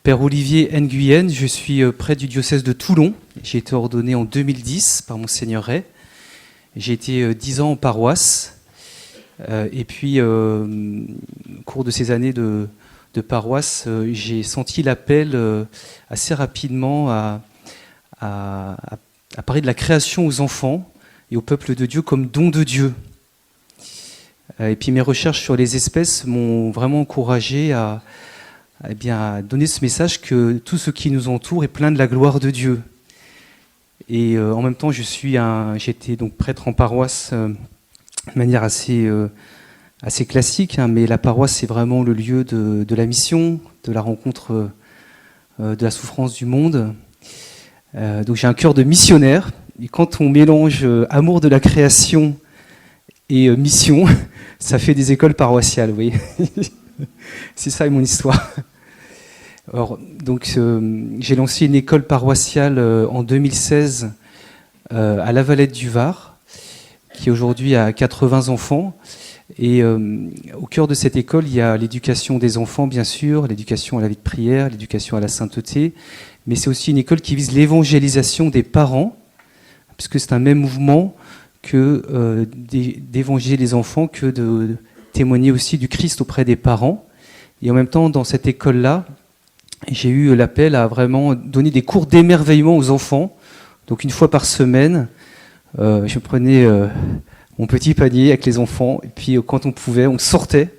Père Olivier Nguyen, je suis prêtre du diocèse de Toulon. J'ai été ordonné en 2010 par Monseigneur Ray. J'ai été 10 ans en paroisse. Et puis, au cours de ces années de paroisse, j'ai senti l'appel assez rapidement à parler de la création aux enfants et au peuple de Dieu comme don de Dieu. Et puis mes recherches sur les espèces m'ont vraiment encouragé à donner ce message que tout ce qui nous entoure est plein de la gloire de Dieu. Et en même temps, j'étais donc prêtre en paroisse de manière assez classique, mais la paroisse, c'est vraiment le lieu de la mission, de la rencontre de la souffrance du monde. Donc j'ai un cœur de missionnaire. Et quand on mélange amour de la création et mission, ça fait des écoles paroissiales, vous voyez. C'est ça mon histoire. Alors, donc, j'ai lancé une école paroissiale en 2016 à La Valette du Var, qui aujourd'hui a 80 enfants. Et au cœur de cette école, il y a l'éducation des enfants, bien sûr, l'éducation à la vie de prière, l'éducation à la sainteté. Mais c'est aussi une école qui vise l'évangélisation des parents, puisque c'est un même mouvement que d'évangéliser les enfants, que de témoigner aussi du Christ auprès des parents. Et en même temps, dans cette école-là, j'ai eu l'appel à vraiment donner des cours d'émerveillement aux enfants. Donc une fois par semaine, je prenais mon petit panier avec les enfants, et puis quand on pouvait, on sortait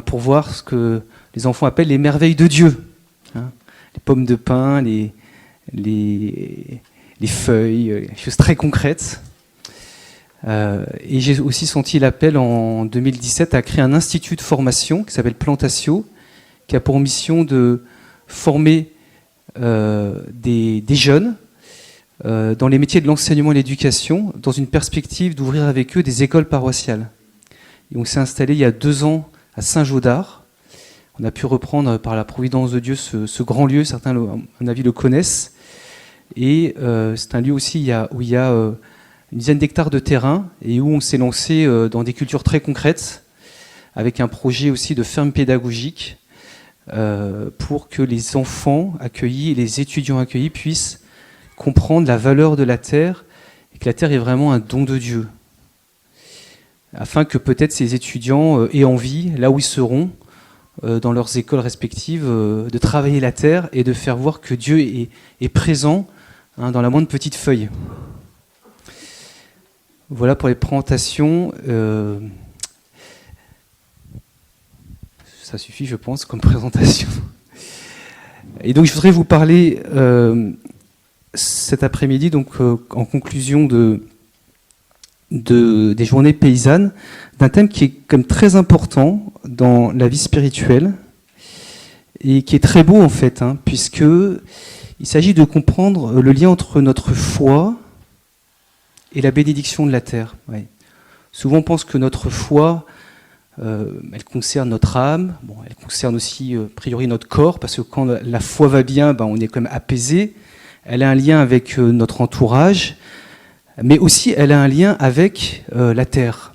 pour voir ce que les enfants appellent les merveilles de Dieu. Les pommes de pin, les feuilles, les choses très concrètes. Et j'ai aussi senti l'appel en 2017 à créer un institut de formation qui s'appelle Plantatio, qui a pour mission de former des jeunes dans les métiers de l'enseignement et l'éducation, dans une perspective d'ouvrir avec eux des écoles paroissiales. Et on s'est installé il y a 2 ans à Saint-Jaudard. On a pu reprendre par la providence de Dieu ce grand lieu, certains, à mon avis, le connaissent. Et c'est un lieu aussi où il y a une dizaine d'hectares de terrain et où on s'est lancé dans des cultures très concrètes, avec un projet aussi de ferme pédagogique, pour que les enfants accueillis et les étudiants accueillis puissent comprendre la valeur de la terre et que la terre est vraiment un don de Dieu. Afin que peut-être ces étudiants aient envie, là où ils seront, dans leurs écoles respectives, de travailler la terre et de faire voir que Dieu est présent dans la moindre petite feuille. Voilà pour les présentations. Ça suffit, je pense, comme présentation. Et donc, je voudrais vous parler cet après-midi, donc en conclusion des journées paysannes, d'un thème qui est comme très important dans la vie spirituelle et qui est très beau en fait, puisque il s'agit de comprendre le lien entre notre foi et la bénédiction de la terre. Ouais. Souvent, on pense que notre foi, elle concerne notre âme, elle concerne aussi, a priori, notre corps, parce que quand la foi va bien, on est quand même apaisé. Elle a un lien avec notre entourage, mais aussi elle a un lien avec la terre.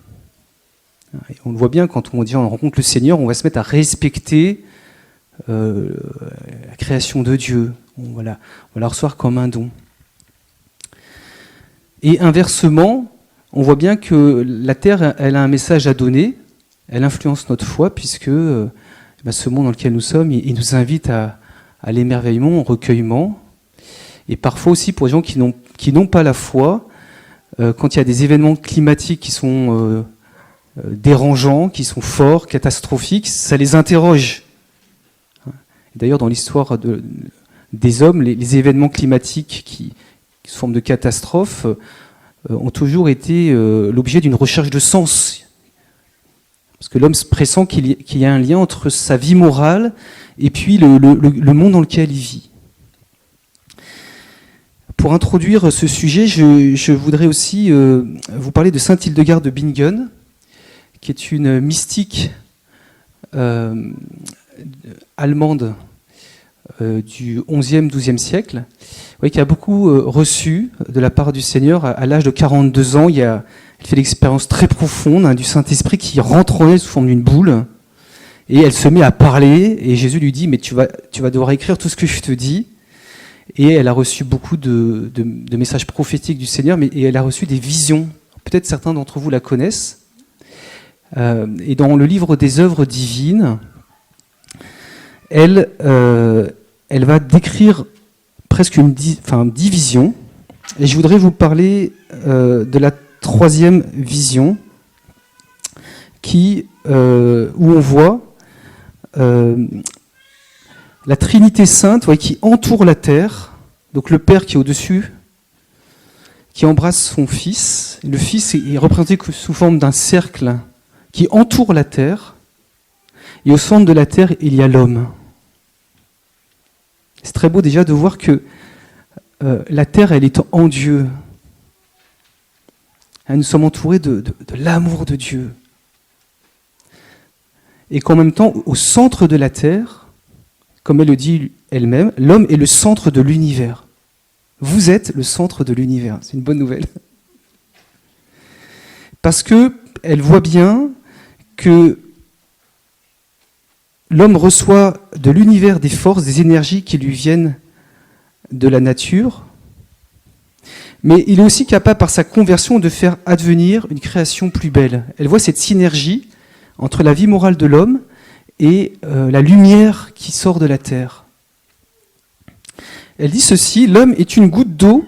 Et on le voit bien quand on dit on rencontre le Seigneur, on va se mettre à respecter la création de Dieu. On va la recevoir comme un don. Et inversement, on voit bien que la terre, elle a un message à donner, elle influence notre foi, puisque ce monde dans lequel nous sommes, il nous invite à l'émerveillement, au recueillement. Et parfois aussi pour les gens qui n'ont pas la foi, quand il y a des événements climatiques qui sont dérangeants, qui sont forts, catastrophiques, ça les interroge. D'ailleurs, dans l'histoire des hommes, les événements climatiques qui sous forme de catastrophes ont toujours été l'objet d'une recherche de sens. Parce que l'homme pressent qu'il y a un lien entre sa vie morale et puis le monde dans lequel il vit. Pour introduire ce sujet, je voudrais aussi vous parler de Sainte Hildegarde de Bingen, qui est une mystique allemande du XIe, XIIe siècle, qui a beaucoup reçu de la part du Seigneur. À l'âge de 42 ans, elle fait l'expérience très profonde du Saint-Esprit qui rentre en elle sous forme d'une boule. Et elle se met à parler, et Jésus lui dit, mais tu vas devoir écrire tout ce que je te dis. Et elle a reçu beaucoup de messages prophétiques du Seigneur, et elle a reçu des visions. Peut-être certains d'entre vous la connaissent. Et dans le livre des œuvres divines, elle va décrire presque une division. Et je voudrais vous parler de la troisième vision, où on voit la Trinité sainte qui entoure la terre, donc le Père qui est au-dessus, qui embrasse son Fils. Le Fils est représenté sous forme d'un cercle qui entoure la terre, et au centre de la terre, il y a l'homme. C'est très beau déjà de voir que la terre, elle est en Dieu. Nous sommes entourés de l'amour de Dieu. Et qu'en même temps, au centre de la terre, comme elle le dit elle-même, l'homme est le centre de l'univers. Vous êtes le centre de l'univers. C'est une bonne nouvelle. Parce qu'elle voit bien que l'homme reçoit de l'univers des forces, des énergies qui lui viennent de la nature, mais il est aussi capable, par sa conversion, de faire advenir une création plus belle. Elle voit cette synergie entre la vie morale de l'homme et la lumière qui sort de la terre. Elle dit ceci, l'homme est une goutte d'eau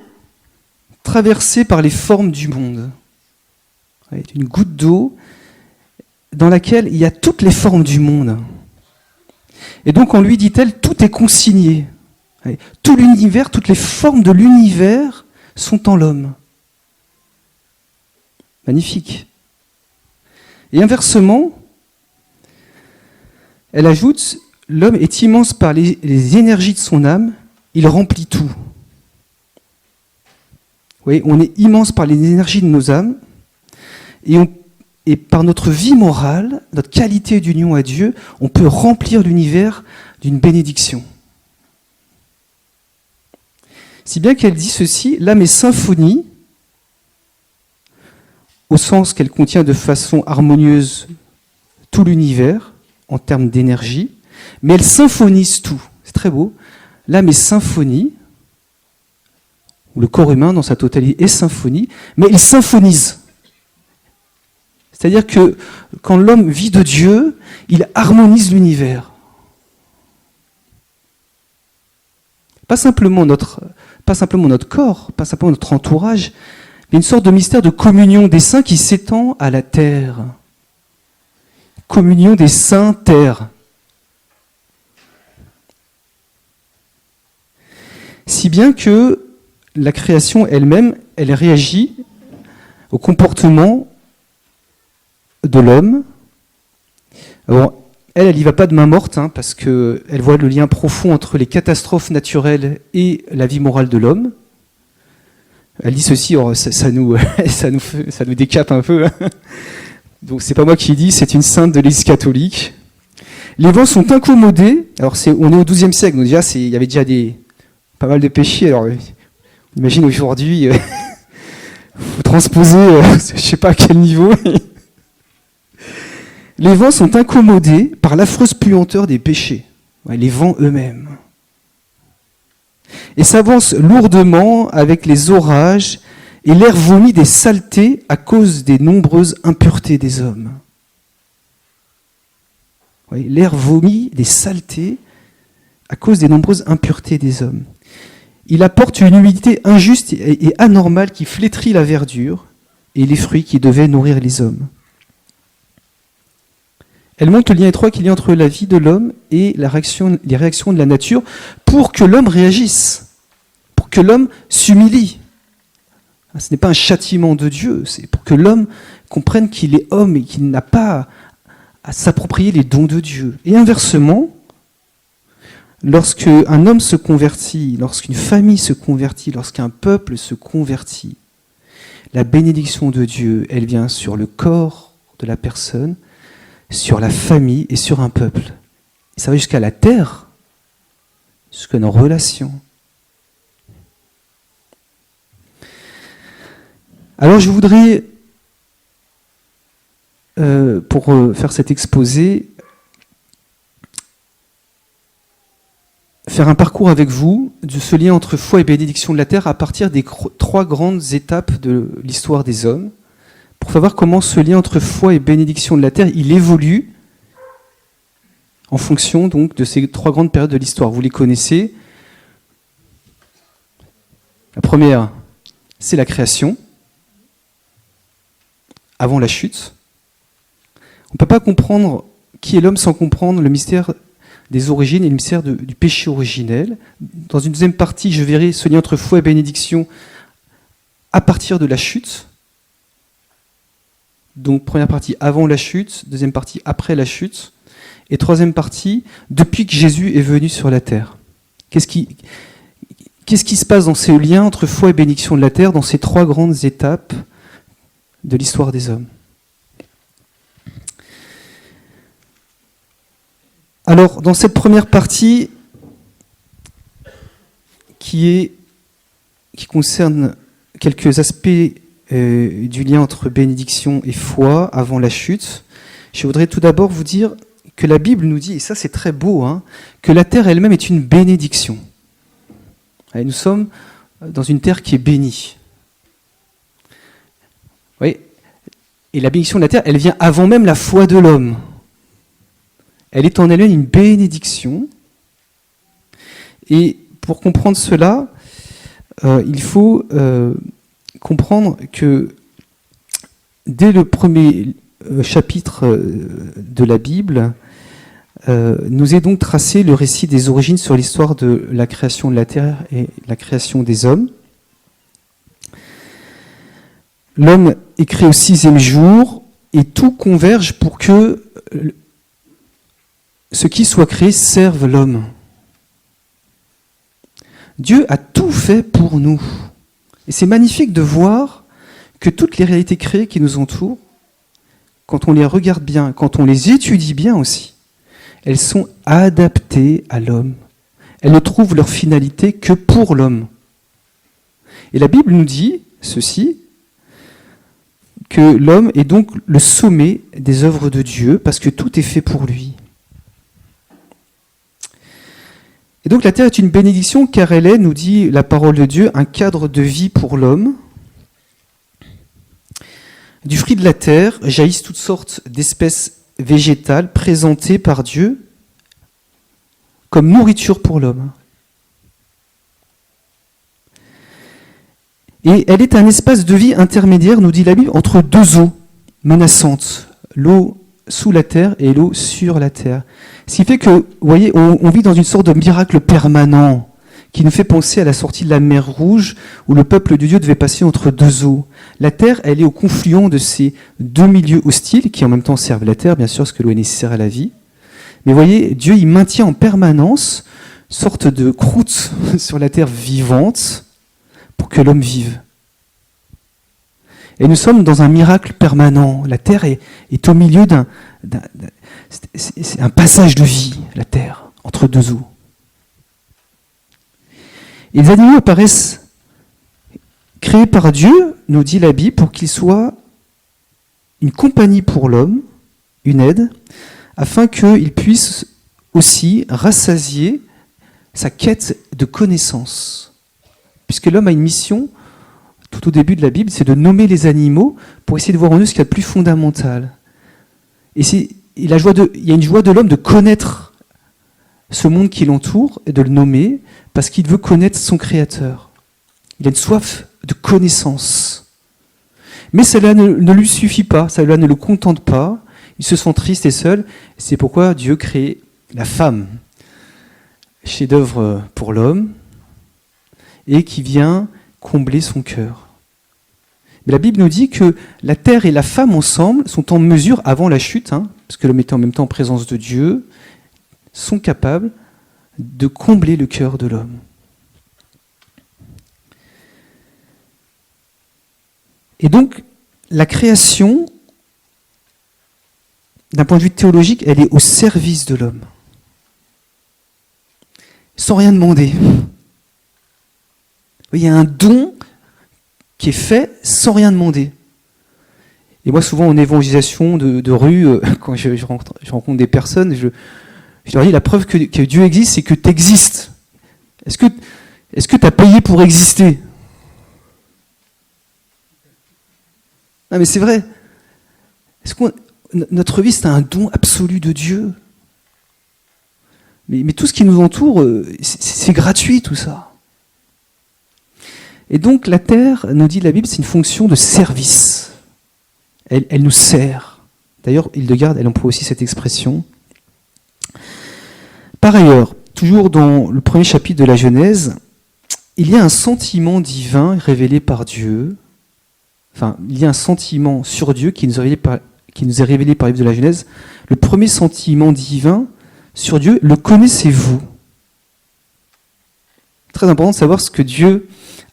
traversée par les formes du monde. Une goutte d'eau dans laquelle il y a toutes les formes du monde. Et donc, en lui, dit-elle, tout est consigné. Tout l'univers, toutes les formes de l'univers sont en l'homme. Magnifique. Et inversement, elle ajoute, l'homme est immense par les énergies de son âme, il remplit tout. Oui, on est immense par les énergies de nos âmes, et par notre vie morale, notre qualité d'union à Dieu, on peut remplir l'univers d'une bénédiction. Si bien qu'elle dit ceci, l'âme est symphonie, au sens qu'elle contient de façon harmonieuse tout l'univers, en termes d'énergie, mais elle symphonise tout. C'est très beau. L'âme est symphonie, ou le corps humain dans sa totalité est symphonie, mais il symphonise. C'est-à-dire que quand l'homme vit de Dieu, il harmonise l'univers. Pas simplement notre corps, pas simplement notre entourage, mais une sorte de mystère de communion des saints qui s'étend à la terre. Communion des saints terre. Si bien que la création elle-même, elle réagit au comportement de l'homme. Alors, elle n'y va pas de main morte, parce qu'elle voit le lien profond entre les catastrophes naturelles et la vie morale de l'homme. Elle dit ceci, ça nous décape un peu. Donc c'est pas moi qui dis, c'est une sainte de l'Église catholique. Les vents sont incommodés. Alors on est au XIIe siècle, donc déjà il y avait déjà pas mal de péchés. Alors imagine aujourd'hui, faut transposer, je sais pas à quel niveau. Les vents sont incommodés par l'affreuse puanteur des péchés, les vents eux-mêmes, et s'avancent lourdement avec les orages, et l'air vomit des saletés à cause des nombreuses impuretés des hommes. L'air vomit des saletés à cause des nombreuses impuretés des hommes. Il apporte une humidité injuste et anormale qui flétrit la verdure et les fruits qui devaient nourrir les hommes. Elle montre le lien étroit qu'il y a entre la vie de l'homme et les réactions de la nature pour que l'homme réagisse, pour que l'homme s'humilie. Ce n'est pas un châtiment de Dieu, c'est pour que l'homme comprenne qu'il est homme et qu'il n'a pas à s'approprier les dons de Dieu. Et inversement, lorsqu'un homme se convertit, lorsqu'une famille se convertit, lorsqu'un peuple se convertit, la bénédiction de Dieu, elle vient sur le corps de la personne, sur la famille et sur un peuple. Et ça va jusqu'à la terre, jusqu'à nos relations. Alors je voudrais, pour faire cet exposé, faire un parcours avec vous de ce lien entre foi et bénédiction de la terre à partir des 3 grandes étapes de l'histoire des hommes, pour savoir comment ce lien entre foi et bénédiction de la terre, il évolue en fonction donc de ces 3 grandes périodes de l'histoire. Vous les connaissez. La première, c'est la création, avant la chute. On ne peut pas comprendre qui est l'homme sans comprendre le mystère des origines et le mystère du péché originel. Dans une deuxième partie, je verrai ce lien entre foi et bénédiction à partir de la chute. Donc première partie avant la chute, deuxième partie après la chute, et troisième partie depuis que Jésus est venu sur la terre. Qu'est-ce qui se passe dans ce lien entre foi et bénédiction de la terre, dans ces 3 grandes étapes de l'histoire des hommes? Alors, dans cette première partie, qui concerne quelques aspects du lien entre bénédiction et foi avant la chute, je voudrais tout d'abord vous dire que la Bible nous dit, et ça c'est très beau, que la terre elle-même est une bénédiction. Et nous sommes dans une terre qui est bénie. Oui. Et la bénédiction de la terre, elle vient avant même la foi de l'homme. Elle est en elle-même une bénédiction. Et pour comprendre cela, il faut comprendre que dès le premier chapitre de la Bible, nous est donc tracé le récit des origines sur l'histoire de la création de la terre et la création des hommes. L'homme est créé au 6e jour et tout converge pour que ce qui soit créé serve l'homme. Dieu a tout fait pour nous. Et c'est magnifique de voir que toutes les réalités créées qui nous entourent, quand on les regarde bien, quand on les étudie bien aussi, elles sont adaptées à l'homme. Elles ne trouvent leur finalité que pour l'homme. Et la Bible nous dit ceci, que l'homme est donc le sommet des œuvres de Dieu, parce que tout est fait pour lui. Et donc la terre est une bénédiction, car elle est, nous dit la parole de Dieu, un cadre de vie pour l'homme. Du fruit de la terre jaillissent toutes sortes d'espèces végétales présentées par Dieu comme nourriture pour l'homme. Et elle est un espace de vie intermédiaire, nous dit la Bible, entre 2 eaux menaçantes, l'eau sous la terre et l'eau sur la terre. Ce qui fait que, vous voyez, on vit dans une sorte de miracle permanent qui nous fait penser à la sortie de la mer Rouge où le peuple de Dieu devait passer entre 2 eaux. La terre, elle est au confluent de ces 2 milieux hostiles qui en même temps servent la terre, bien sûr, parce que l'eau est nécessaire à la vie. Mais vous voyez, Dieu, il maintient en permanence une sorte de croûte sur la terre vivante pour que l'homme vive. Et nous sommes dans un miracle permanent. La terre est au milieu c'est un passage de vie, la terre, entre 2 eaux. Et les animaux apparaissent créés par Dieu, nous dit la Bible, pour qu'ils soient une compagnie pour l'homme, une aide, afin qu'il puisse aussi rassasier sa quête de connaissance. Puisque l'homme a une mission, tout au début de la Bible, c'est de nommer les animaux pour essayer de voir en eux ce qu'il y a de plus fondamental. Et il y a une joie de l'homme de connaître ce monde qui l'entoure et de le nommer parce qu'il veut connaître son Créateur. Il a une soif de connaissance. Mais cela ne lui suffit pas, cela ne le contente pas. Il se sent triste et seul. C'est pourquoi Dieu crée la femme, chef-d'œuvre pour l'homme, et qui vient combler son cœur. Mais la Bible nous dit que la terre et la femme ensemble sont en mesure, avant la chute, parce que l'homme était en même temps en présence de Dieu, sont capables de combler le cœur de l'homme. Et donc, la création, d'un point de vue théologique, elle est au service de l'homme. Sans rien demander. Il y a un don qui est fait sans rien demander. Et moi, souvent, en évangélisation de rue, quand je rencontre des personnes, je leur dis, la preuve que Dieu existe, c'est que tu existes. Est-ce que tu as payé pour exister? Non mais c'est vrai. Notre vie, c'est un don absolu de Dieu. Mais tout ce qui nous entoure, c'est gratuit tout ça. Et donc la terre, nous dit la Bible, c'est une fonction de service. Elle nous sert. D'ailleurs, Hildegarde, elle emploie aussi cette expression. Par ailleurs, toujours dans le premier chapitre de la Genèse, il y a un sentiment divin révélé par Dieu. Enfin, il y a un sentiment sur Dieu qui nous est révélé par le livre de la Genèse. Le premier sentiment divin sur Dieu, le connaissez-vous? Très important de savoir ce que Dieu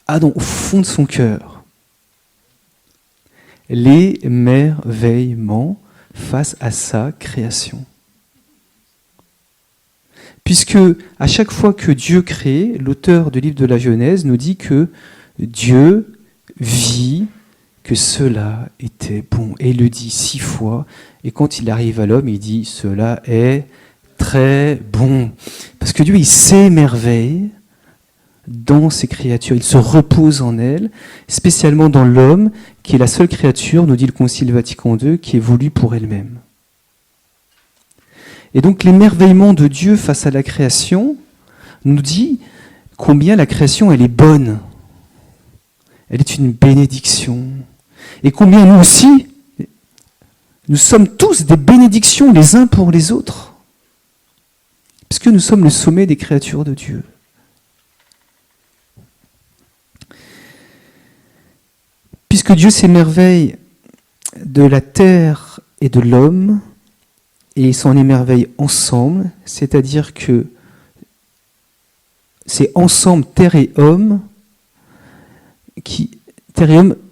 a au fond de son cœur. L'émerveillement face à sa création. Puisque à chaque fois que Dieu crée, l'auteur du livre de la Genèse nous dit que Dieu vit que cela était bon. Et il le dit 6 fois. Et quand il arrive à l'homme, il dit « cela est très bon ». Parce que Dieu, il s'émerveille dans ses créatures. Il se repose en elles, spécialement dans l'homme, qui est la seule créature, nous dit le Concile Vatican II, qui est voulue pour elle-même. Et donc l'émerveillement de Dieu face à la création nous dit combien la création, elle est bonne. Elle est une bénédiction. Et combien nous aussi, nous sommes tous des bénédictions les uns pour les autres. Puisque nous sommes le sommet des créatures de Dieu. Puisque Dieu s'émerveille de la terre et de l'homme, et ils s'en émerveillent ensemble, c'est-à-dire que c'est ensemble, terre et homme,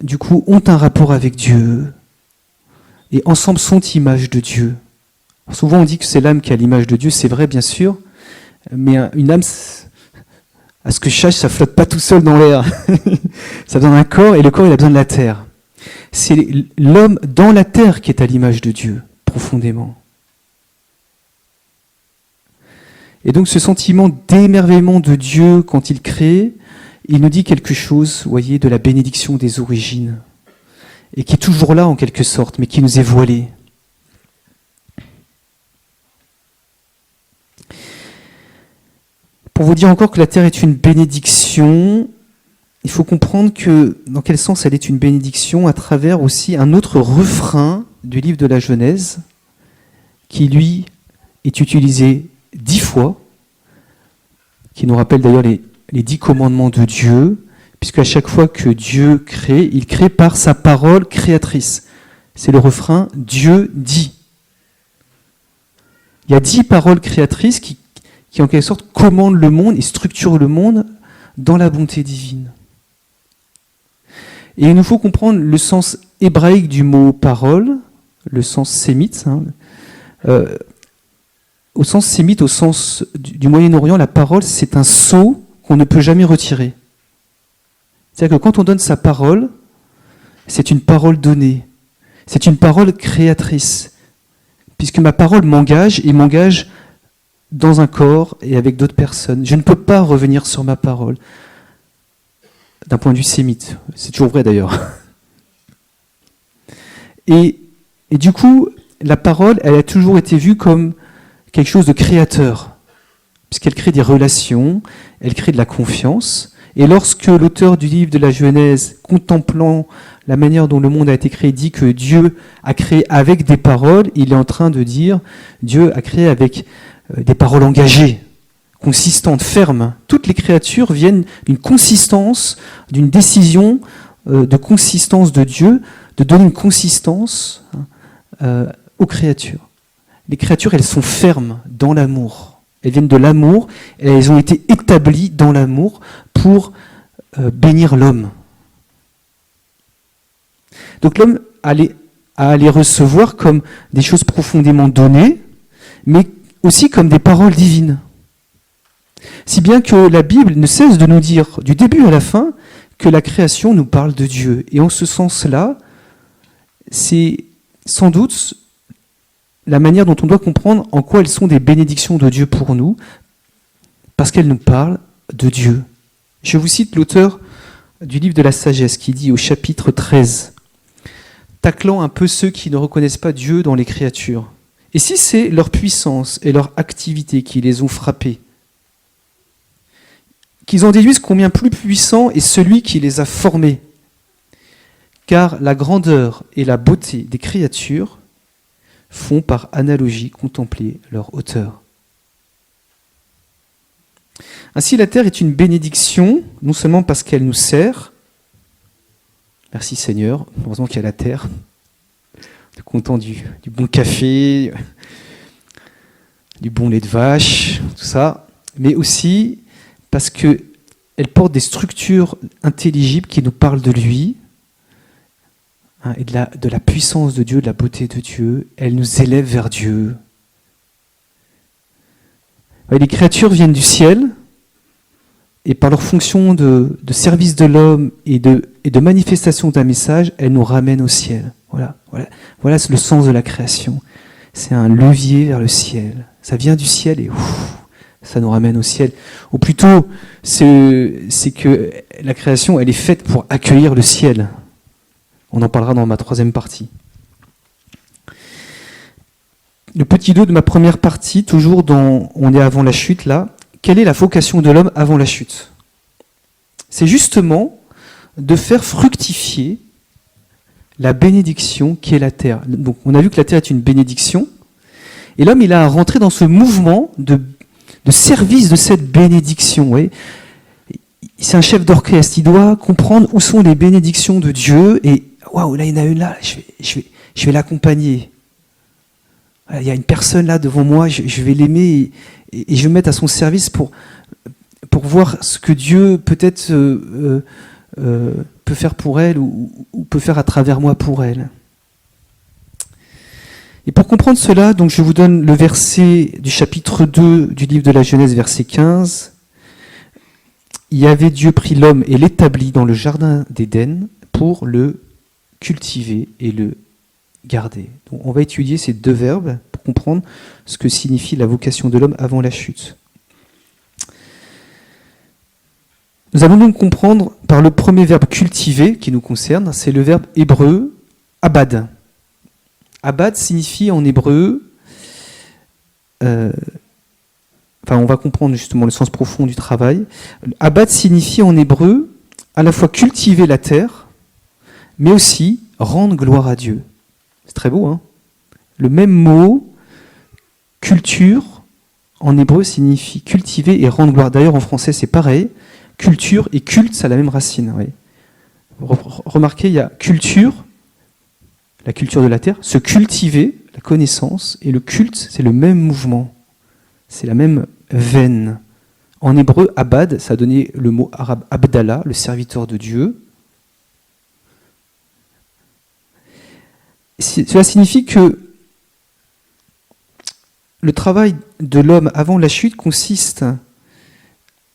du coup, ont un rapport avec Dieu, et ensemble sont image de Dieu. Alors souvent on dit que c'est l'âme qui a l'image de Dieu, c'est vrai bien sûr, mais une âme, à ce que je sache, ça flotte pas tout seul dans l'air. Ça a besoin d'un corps, et le corps il a besoin de la terre. C'est l'homme dans la terre qui est à l'image de Dieu, profondément. Et donc ce sentiment d'émerveillement de Dieu quand il crée, il nous dit quelque chose, vous voyez, de la bénédiction des origines, et qui est toujours là en quelque sorte, mais qui nous est voilée. Pour vous dire encore que la terre est une bénédiction, il faut comprendre que dans quel sens elle est une bénédiction à travers aussi un autre refrain du livre de la Genèse, qui lui est utilisé 10 fois, qui nous rappelle d'ailleurs les 10 commandements de Dieu, puisque à chaque fois que Dieu crée, il crée par sa parole créatrice. C'est le refrain « Dieu dit ». Il y a 10 paroles créatrices qui en quelque sorte commandent le monde et structurent le monde dans la bonté divine. Et il nous faut comprendre le sens hébraïque du mot « parole », le sens sémite. Au sens sémite, au sens du Moyen-Orient, la parole, c'est un sceau qu'on ne peut jamais retirer. C'est-à-dire que quand on donne sa parole, c'est une parole donnée. C'est une parole créatrice. Puisque ma parole m'engage et m'engage dans un corps et avec d'autres personnes. Je ne peux pas revenir sur ma parole. D'un point de vue sémite. C'est toujours vrai d'ailleurs. Et du coup, la parole, elle a toujours été vue comme quelque chose de créateur. Puisqu'elle crée des relations, elle crée de la confiance. Et lorsque l'auteur du livre de la Genèse, contemplant la manière dont le monde a été créé, dit que Dieu a créé avec des paroles, il est en train de dire Dieu a créé avec des paroles engagées, consistantes, fermes. Toutes les créatures viennent d'une consistance, d'une décision de consistance de Dieu, de donner une consistance aux créatures. Les créatures, elles sont fermes dans l'amour. Elles viennent de l'amour et elles ont été établies dans l'amour pour bénir l'homme. Donc l'homme a à les recevoir comme des choses profondément données, mais aussi comme des paroles divines. Si bien que la Bible ne cesse de nous dire, du début à la fin, que la création nous parle de Dieu. Et en ce sens-là, c'est sans doute la manière dont on doit comprendre en quoi elles sont des bénédictions de Dieu pour nous, parce qu'elles nous parlent de Dieu. Je vous cite l'auteur du livre de la sagesse qui dit au chapitre 13, taclant un peu ceux qui ne reconnaissent pas Dieu dans les créatures. Et si c'est leur puissance et leur activité qui les ont frappés, qu'ils en déduisent combien plus puissant est celui qui les a formés, car la grandeur et la beauté des créatures font par analogie contempler leur hauteur. Ainsi, la terre est une bénédiction, non seulement parce qu'elle nous sert, merci Seigneur, heureusement qu'il y a la terre, on est content du bon café, du bon lait de vache, tout ça, mais aussi parce qu'elle porte des structures intelligibles qui nous parlent de lui, et de la puissance de Dieu, de la beauté de Dieu. Elle nous élève vers Dieu. Les créatures viennent du ciel, et par leur fonction de service de l'homme et de manifestation d'un message, elles nous ramènent au ciel. Voilà le sens de la création. C'est un levier vers le ciel. Ça vient du ciel et ça nous ramène au ciel. Ou plutôt, c'est que la création, elle est faite pour accueillir le ciel. On en parlera dans ma troisième partie. Le petit 2 de ma première partie, toujours on est avant la chute là. Quelle est la vocation de l'homme avant la chute ? C'est justement de faire fructifier la bénédiction qui est la terre. Donc on a vu que la terre est une bénédiction, et l'homme il a à rentrer dans ce mouvement de service de cette bénédiction. Ouais. C'est un chef d'orchestre, il doit comprendre où sont les bénédictions de Dieu, et waouh, là il y en a une là, je vais l'accompagner. Il y a une personne là devant moi, je vais l'aimer et je vais me mettre à son service pour voir ce que Dieu peut-être peut faire pour elle ou peut faire à travers moi pour elle. Et pour comprendre cela, donc je vous donne le verset du chapitre 2 du livre de la Genèse, verset 15. Y avait Dieu pris l'homme et l'établit dans le jardin d'Éden pour le cultiver et le garder. Donc on va étudier ces deux verbes pour comprendre ce que signifie la vocation de l'homme avant la chute. Nous allons donc comprendre par le premier verbe cultiver qui nous concerne, c'est le verbe hébreu abad. Abad signifie en hébreu, on va comprendre justement le sens profond du travail. Abad signifie en hébreu à la fois cultiver la terre, mais aussi rendre gloire à Dieu. C'est très beau, hein ? Le même mot, culture, en hébreu signifie cultiver et rendre gloire. D'ailleurs, en français, c'est pareil. Culture et culte, ça a la même racine. Oui. Remarquez, il y a culture, la culture de la terre, se cultiver, la connaissance, et le culte, c'est le même mouvement. C'est la même veine. En hébreu, abad, ça a donné le mot arabe abdallah, le serviteur de Dieu. Cela signifie que le travail de l'homme avant la chute consiste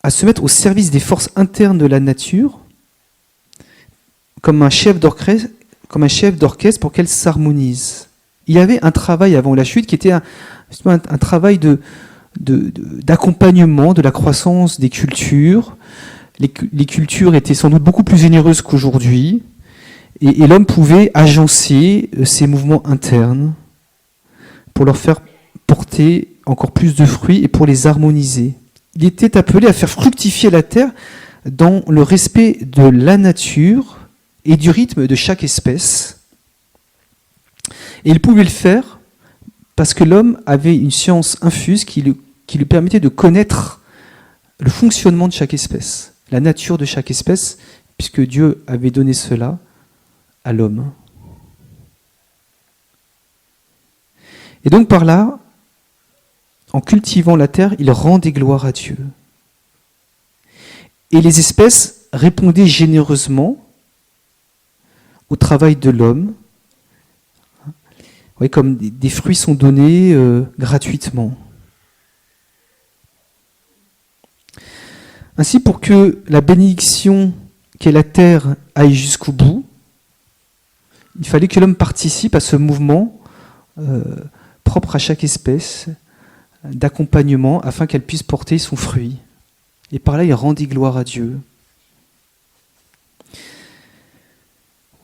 à se mettre au service des forces internes de la nature comme un chef d'orchestre pour qu'elle s'harmonise. Il y avait un travail avant la chute qui était un travail d'accompagnement de la croissance des cultures. Les cultures étaient sans doute beaucoup plus généreuses qu'aujourd'hui. Et l'homme pouvait agencer ces mouvements internes pour leur faire porter encore plus de fruits et pour les harmoniser. Il était appelé à faire fructifier la terre dans le respect de la nature et du rythme de chaque espèce. Et il pouvait le faire parce que l'homme avait une science infuse qui lui permettait de connaître le fonctionnement de chaque espèce, la nature de chaque espèce, puisque Dieu avait donné cela à l'homme. Et donc par là, en cultivant la terre, il rendait gloire à Dieu. Et les espèces répondaient généreusement au travail de l'homme. Oui, comme des fruits sont donnés gratuitement. Ainsi, pour que la bénédiction qu'est la terre aille jusqu'au bout, il fallait que l'homme participe à ce mouvement propre à chaque espèce d'accompagnement afin qu'elle puisse porter son fruit. Et par là, il rendit gloire à Dieu.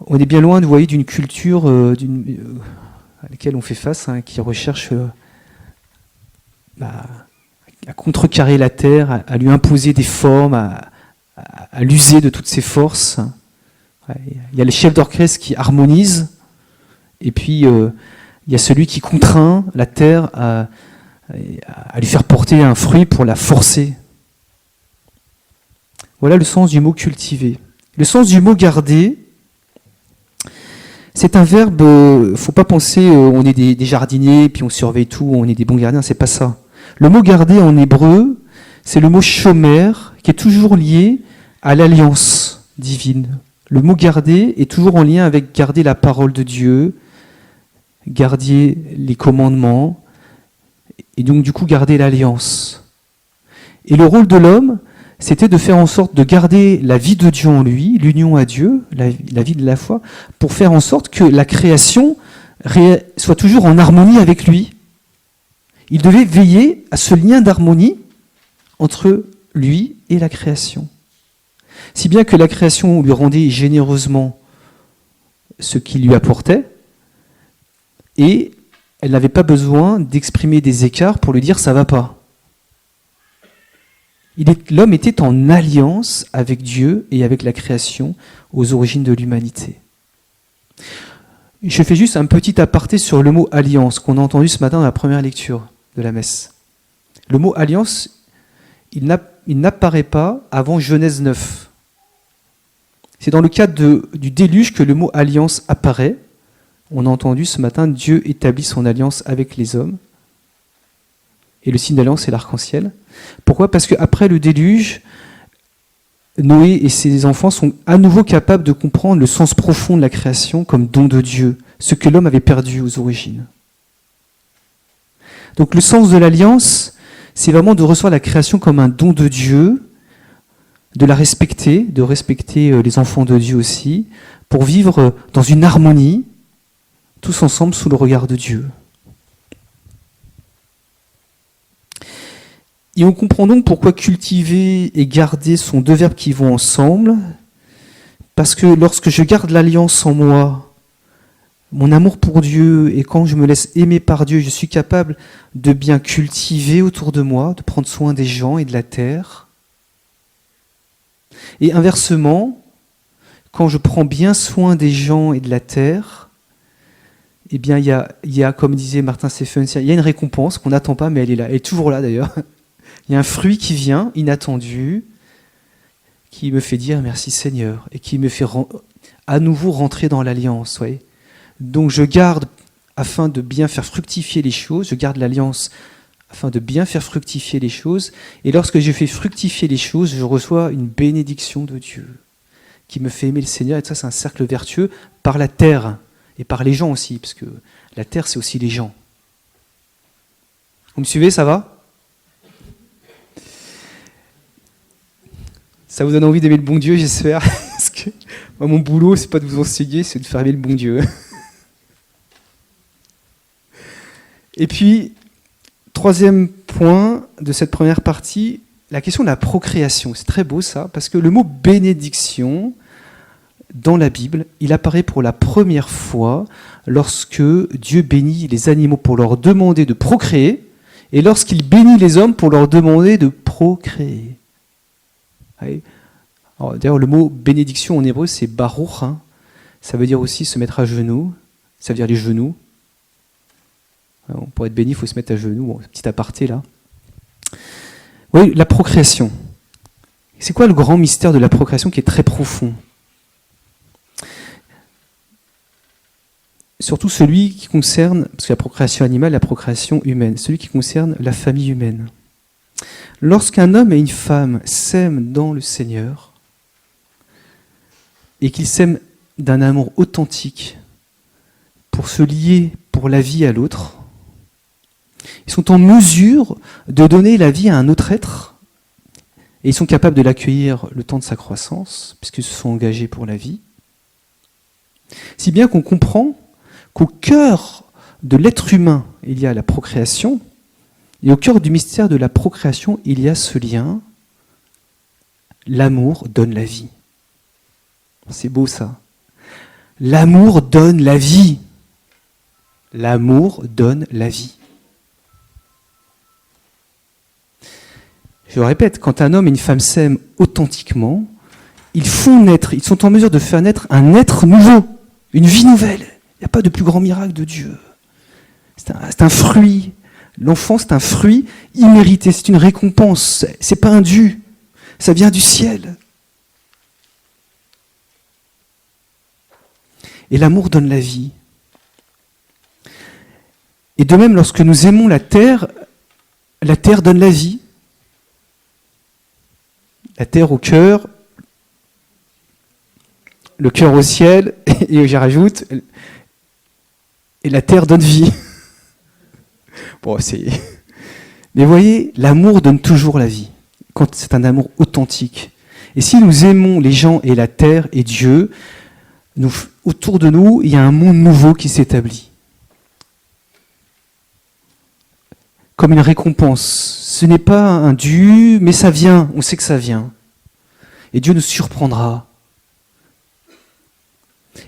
On est bien loin, vous voyez, d'une culture à laquelle on fait face, qui recherche à contrecarrer la terre, à lui imposer des formes, à l'user de toutes ses forces. Il y a les chefs d'orchestre qui harmonisent, et puis il y a celui qui contraint la terre à lui faire porter un fruit pour la forcer. Voilà le sens du mot cultiver. Le sens du mot garder, c'est un verbe, il ne faut pas penser on est des jardiniers, puis on surveille tout, on est des bons gardiens, c'est pas ça. Le mot garder en hébreu, c'est le mot shomer, qui est toujours lié à l'alliance divine. Le mot garder est toujours en lien avec garder la parole de Dieu, garder les commandements, et donc du coup garder l'alliance. Et le rôle de l'homme, c'était de faire en sorte de garder la vie de Dieu en lui, l'union à Dieu, la vie de la foi, pour faire en sorte que la création soit toujours en harmonie avec lui. Il devait veiller à ce lien d'harmonie entre lui et la création. Si bien que la création lui rendait généreusement ce qu'il lui apportait, et elle n'avait pas besoin d'exprimer des écarts pour lui dire « ça ne va pas ». L'homme était en alliance avec Dieu et avec la création aux origines de l'humanité. Je fais juste un petit aparté sur le mot « alliance » qu'on a entendu ce matin dans la première lecture de la messe. Le mot « alliance », il n'apparaît pas avant Genèse 9. C'est dans le cadre du déluge que le mot « alliance » apparaît. On a entendu ce matin, Dieu établit son alliance avec les hommes. Et le signe d'alliance, c'est l'arc-en-ciel. Pourquoi ? Parce qu'après le déluge, Noé et ses enfants sont à nouveau capables de comprendre le sens profond de la création comme don de Dieu, ce que l'homme avait perdu aux origines. Donc le sens de l'alliance, c'est vraiment de recevoir la création comme un don de Dieu, de la respecter, de respecter les enfants de Dieu aussi, pour vivre dans une harmonie, tous ensemble sous le regard de Dieu. Et on comprend donc pourquoi cultiver et garder sont deux verbes qui vont ensemble, parce que lorsque je garde l'alliance en moi, mon amour pour Dieu, et quand je me laisse aimer par Dieu, je suis capable de bien cultiver autour de moi, de prendre soin des gens et de la terre. Et inversement, quand je prends bien soin des gens et de la terre, eh bien il y a, comme disait Martin Steffens, il y a une récompense qu'on n'attend pas, mais elle est là, elle est toujours là d'ailleurs. Il y a un fruit qui vient, inattendu, qui me fait dire merci Seigneur, et qui me fait à nouveau rentrer dans l'alliance. Voyez. Donc je garde, afin de bien faire fructifier les choses, je garde l'alliance afin de bien faire fructifier les choses, et lorsque je fais fructifier les choses, je reçois une bénédiction de Dieu, qui me fait aimer le Seigneur, et ça c'est un cercle vertueux par la terre, et par les gens aussi, parce que la terre c'est aussi les gens. Vous me suivez, ça va ? Ça vous donne envie d'aimer le bon Dieu, j'espère. Parce que moi, mon boulot, c'est pas de vous enseigner, c'est de faire aimer le bon Dieu. Et puis, troisième point de cette première partie, la question de la procréation. C'est très beau ça, parce que le mot bénédiction, dans la Bible, il apparaît pour la première fois lorsque Dieu bénit les animaux pour leur demander de procréer, et lorsqu'il bénit les hommes pour leur demander de procréer. Alors, d'ailleurs, le mot bénédiction en hébreu, c'est baruch. Ça veut dire aussi se mettre à genoux. Ça veut dire les genoux. Alors, pour être béni, il faut se mettre à genoux. Bon, petit aparté là. Oui, la procréation. C'est quoi le grand mystère de la procréation qui est très profond ? Surtout celui qui concerne, parce que la procréation animale, la procréation humaine, celui qui concerne la famille humaine. Lorsqu'un homme et une femme s'aiment dans le Seigneur et qu'ils s'aiment d'un amour authentique pour se lier pour la vie à l'autre, ils sont en mesure de donner la vie à un autre être et ils sont capables de l'accueillir le temps de sa croissance puisqu'ils se sont engagés pour la vie. Si bien qu'on comprend qu'au cœur de l'être humain, il y a la procréation. Et au cœur du mystère de la procréation, il y a ce lien L'amour donne la vie. C'est beau ça. L'amour donne la vie. L'amour donne la vie. Je le répète, quand un homme et une femme s'aiment authentiquement, ils sont en mesure de faire naître un être nouveau, une vie nouvelle. Il n'y a pas de plus grand miracle de Dieu. C'est un fruit. L'enfant, c'est un fruit immérité, c'est une récompense, c'est pas un dû, ça vient du ciel. Et l'amour donne la vie. Et de même, lorsque nous aimons la terre donne la vie. La terre au cœur, le cœur au ciel, et j'y rajoute, et la terre donne vie. Bon, mais voyez, l'amour donne toujours la vie, quand c'est un amour authentique. Et si nous aimons les gens et la terre et Dieu, autour de nous, il y a un monde nouveau qui s'établit. Comme une récompense. Ce n'est pas un dû, mais ça vient, on sait que ça vient. Et Dieu nous surprendra.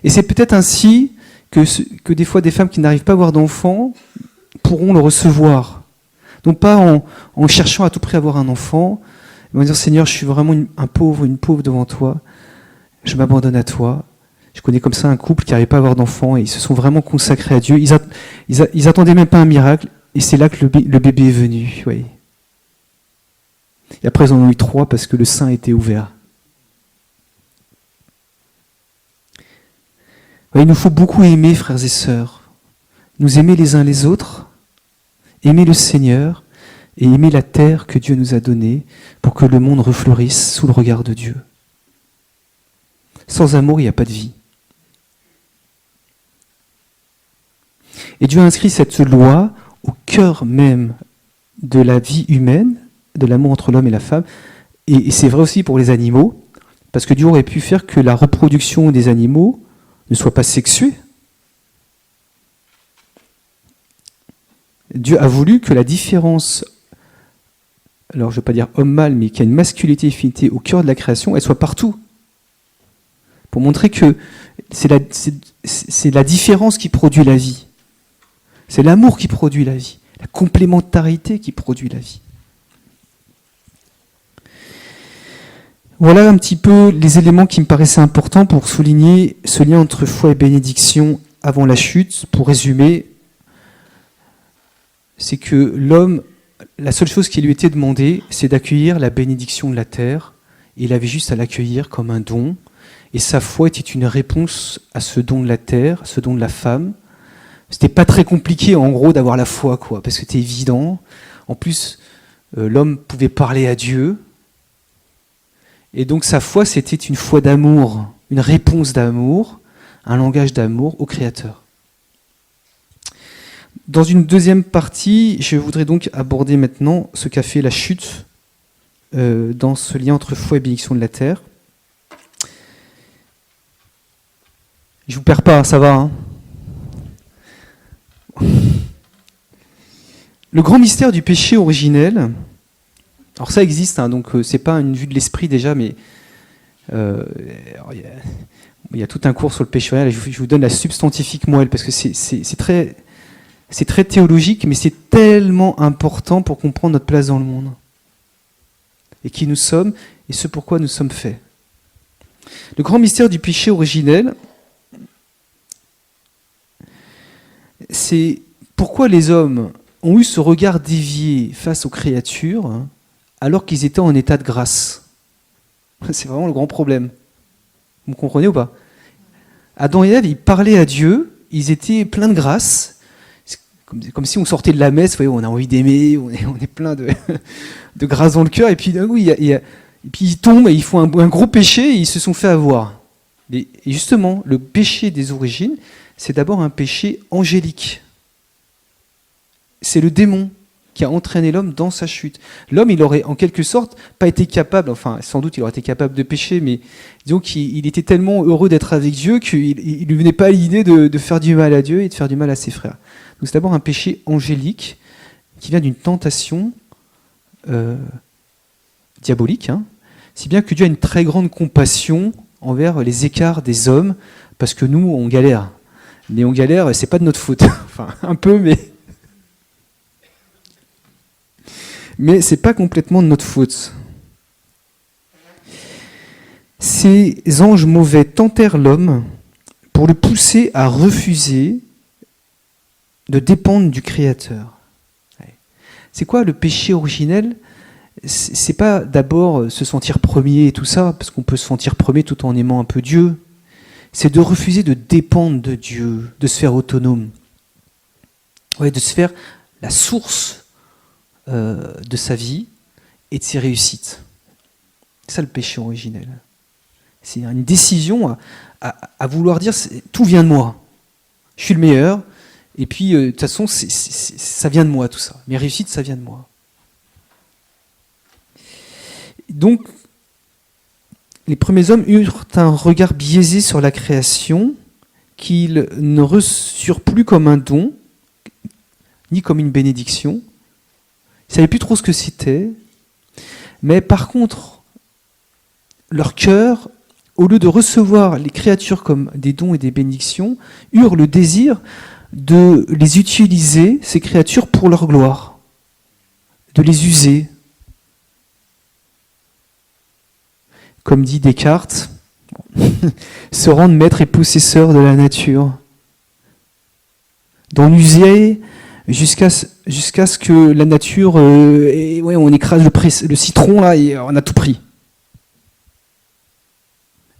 Et c'est peut-être ainsi que des fois des femmes qui n'arrivent pas à avoir d'enfants pourront le recevoir. Donc pas en cherchant à tout prix à avoir un enfant, ils vont dire Seigneur, je suis vraiment une pauvre devant toi, je m'abandonne à toi. Je connais comme ça un couple qui n'arrivait pas à avoir d'enfants et ils se sont vraiment consacrés à Dieu. Ils attendaient même pas un miracle et c'est là que le bébé est venu. Oui. Et après ils en ont eu 3 parce que le sein était ouvert. Oui, il nous faut beaucoup aimer, frères et sœurs. Nous aimer les uns les autres, aimer le Seigneur et aimer la terre que Dieu nous a donnée pour que le monde refleurisse sous le regard de Dieu. Sans amour, il n'y a pas de vie. Et Dieu a inscrit cette loi au cœur même de la vie humaine, de l'amour entre l'homme et la femme. Et c'est vrai aussi pour les animaux, parce que Dieu aurait pu faire que la reproduction des animaux ne soit pas sexuée. Dieu a voulu que la différence, alors je ne vais pas dire homme-mâle, mais qu'il y a une masculinité et une féminité au cœur de la création, elle soit partout. Pour montrer que c'est la différence qui produit la vie. C'est l'amour qui produit la vie, la complémentarité qui produit la vie. Voilà un petit peu les éléments qui me paraissaient importants pour souligner ce lien entre foi et bénédiction avant la chute. Pour résumer, c'est que l'homme, la seule chose qui lui était demandée, c'est d'accueillir la bénédiction de la terre. Et il avait juste à l'accueillir comme un don. Et sa foi était une réponse à ce don de la terre, à ce don de la femme. C'était pas très compliqué, en gros, d'avoir la foi, quoi, parce que c'était évident. En plus, l'homme pouvait parler à Dieu. Et donc sa foi, c'était une foi d'amour, une réponse d'amour, un langage d'amour au Créateur. Dans une deuxième partie, je voudrais donc aborder maintenant ce qu'a fait la chute dans ce lien entre foi et bénédiction de la terre. Je vous perds pas, ça va, hein. Le grand mystère du péché originel, alors ça existe, hein, donc c'est pas une vue de l'esprit déjà, mais il y a tout un cours sur le péché originel, je vous donne la substantifique moelle, parce que c'est très théologique, mais c'est tellement important pour comprendre notre place dans le monde, et qui nous sommes, et ce pourquoi nous sommes faits. Le grand mystère du péché originel, c'est pourquoi les hommes ont eu ce regard dévié face aux créatures alors qu'ils étaient en état de grâce. C'est vraiment le grand problème. Vous comprenez ou pas ? Adam et Ève, ils parlaient à Dieu, ils étaient pleins de grâce, comme si on sortait de la messe, vous voyez, on a envie d'aimer, on est plein de grâce dans le cœur, et puis d'un coup, et puis ils tombent, et ils font un gros péché, et ils se sont fait avoir. Et justement, le péché des origines, c'est d'abord un péché angélique. C'est le démon qui a entraîné l'homme dans sa chute. L'homme, il aurait en quelque sorte pas été capable, enfin sans doute il aurait été capable de pécher, mais disons qu'il était tellement heureux d'être avec Dieu qu'il ne lui venait pas l'idée de faire du mal à Dieu et de faire du mal à ses frères. Donc c'est d'abord un péché angélique qui vient d'une tentation diabolique, hein. si bien que Dieu a une très grande compassion envers les écarts des hommes, parce que nous, on galère. Mais on galère, c'est pas de notre faute. Enfin, un peu, mais c'est pas complètement de notre faute. Ces anges mauvais tentèrent l'homme pour le pousser à refuser de dépendre du Créateur. C'est quoi le péché originel ? C'est pas d'abord se sentir premier et tout ça, parce qu'on peut se sentir premier tout en aimant un peu Dieu. C'est de refuser de dépendre de Dieu, de se faire autonome. Ouais, de se faire la source de sa vie et de ses réussites. C'est ça le péché originel. C'est une décision à vouloir dire tout vient de moi. Je suis le meilleur. Et puis, de toute façon, ça vient de moi, tout ça. Mes réussites, ça vient de moi. Donc, les premiers hommes eurent un regard biaisé sur la création qu'ils ne reçurent plus comme un don, ni comme une bénédiction. Ils ne savaient plus trop ce que c'était. Mais par contre, leur cœur, au lieu de recevoir les créatures comme des dons et des bénédictions, eurent le désir de les utiliser, ces créatures, pour leur gloire, de les user. Comme dit Descartes, se rendre maître et possesseur de la nature, d'en user jusqu'à ce que la nature, on écrase le citron là et on a tout pris.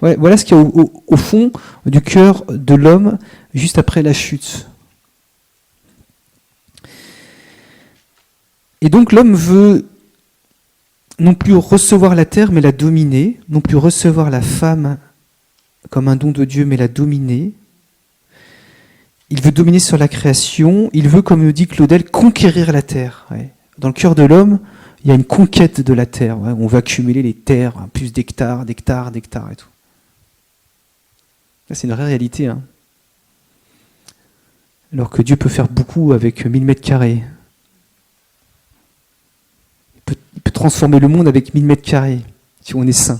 Ouais, voilà ce qu'il y a au fond du cœur de l'homme juste après la chute. Et donc l'homme veut non plus recevoir la terre, mais la dominer, non plus recevoir la femme comme un don de Dieu, mais la dominer. Il veut dominer sur la création, il veut, comme dit Claudel, conquérir la terre. Ouais. Dans le cœur de l'homme, il y a une conquête de la terre. Ouais. On veut accumuler les terres, plus d'hectares et tout. C'est une vraie réalité. Hein. Alors que Dieu peut faire beaucoup avec 1000 mètres carrés. Il peut transformer le monde avec 1000 mètres carrés, si on est saint.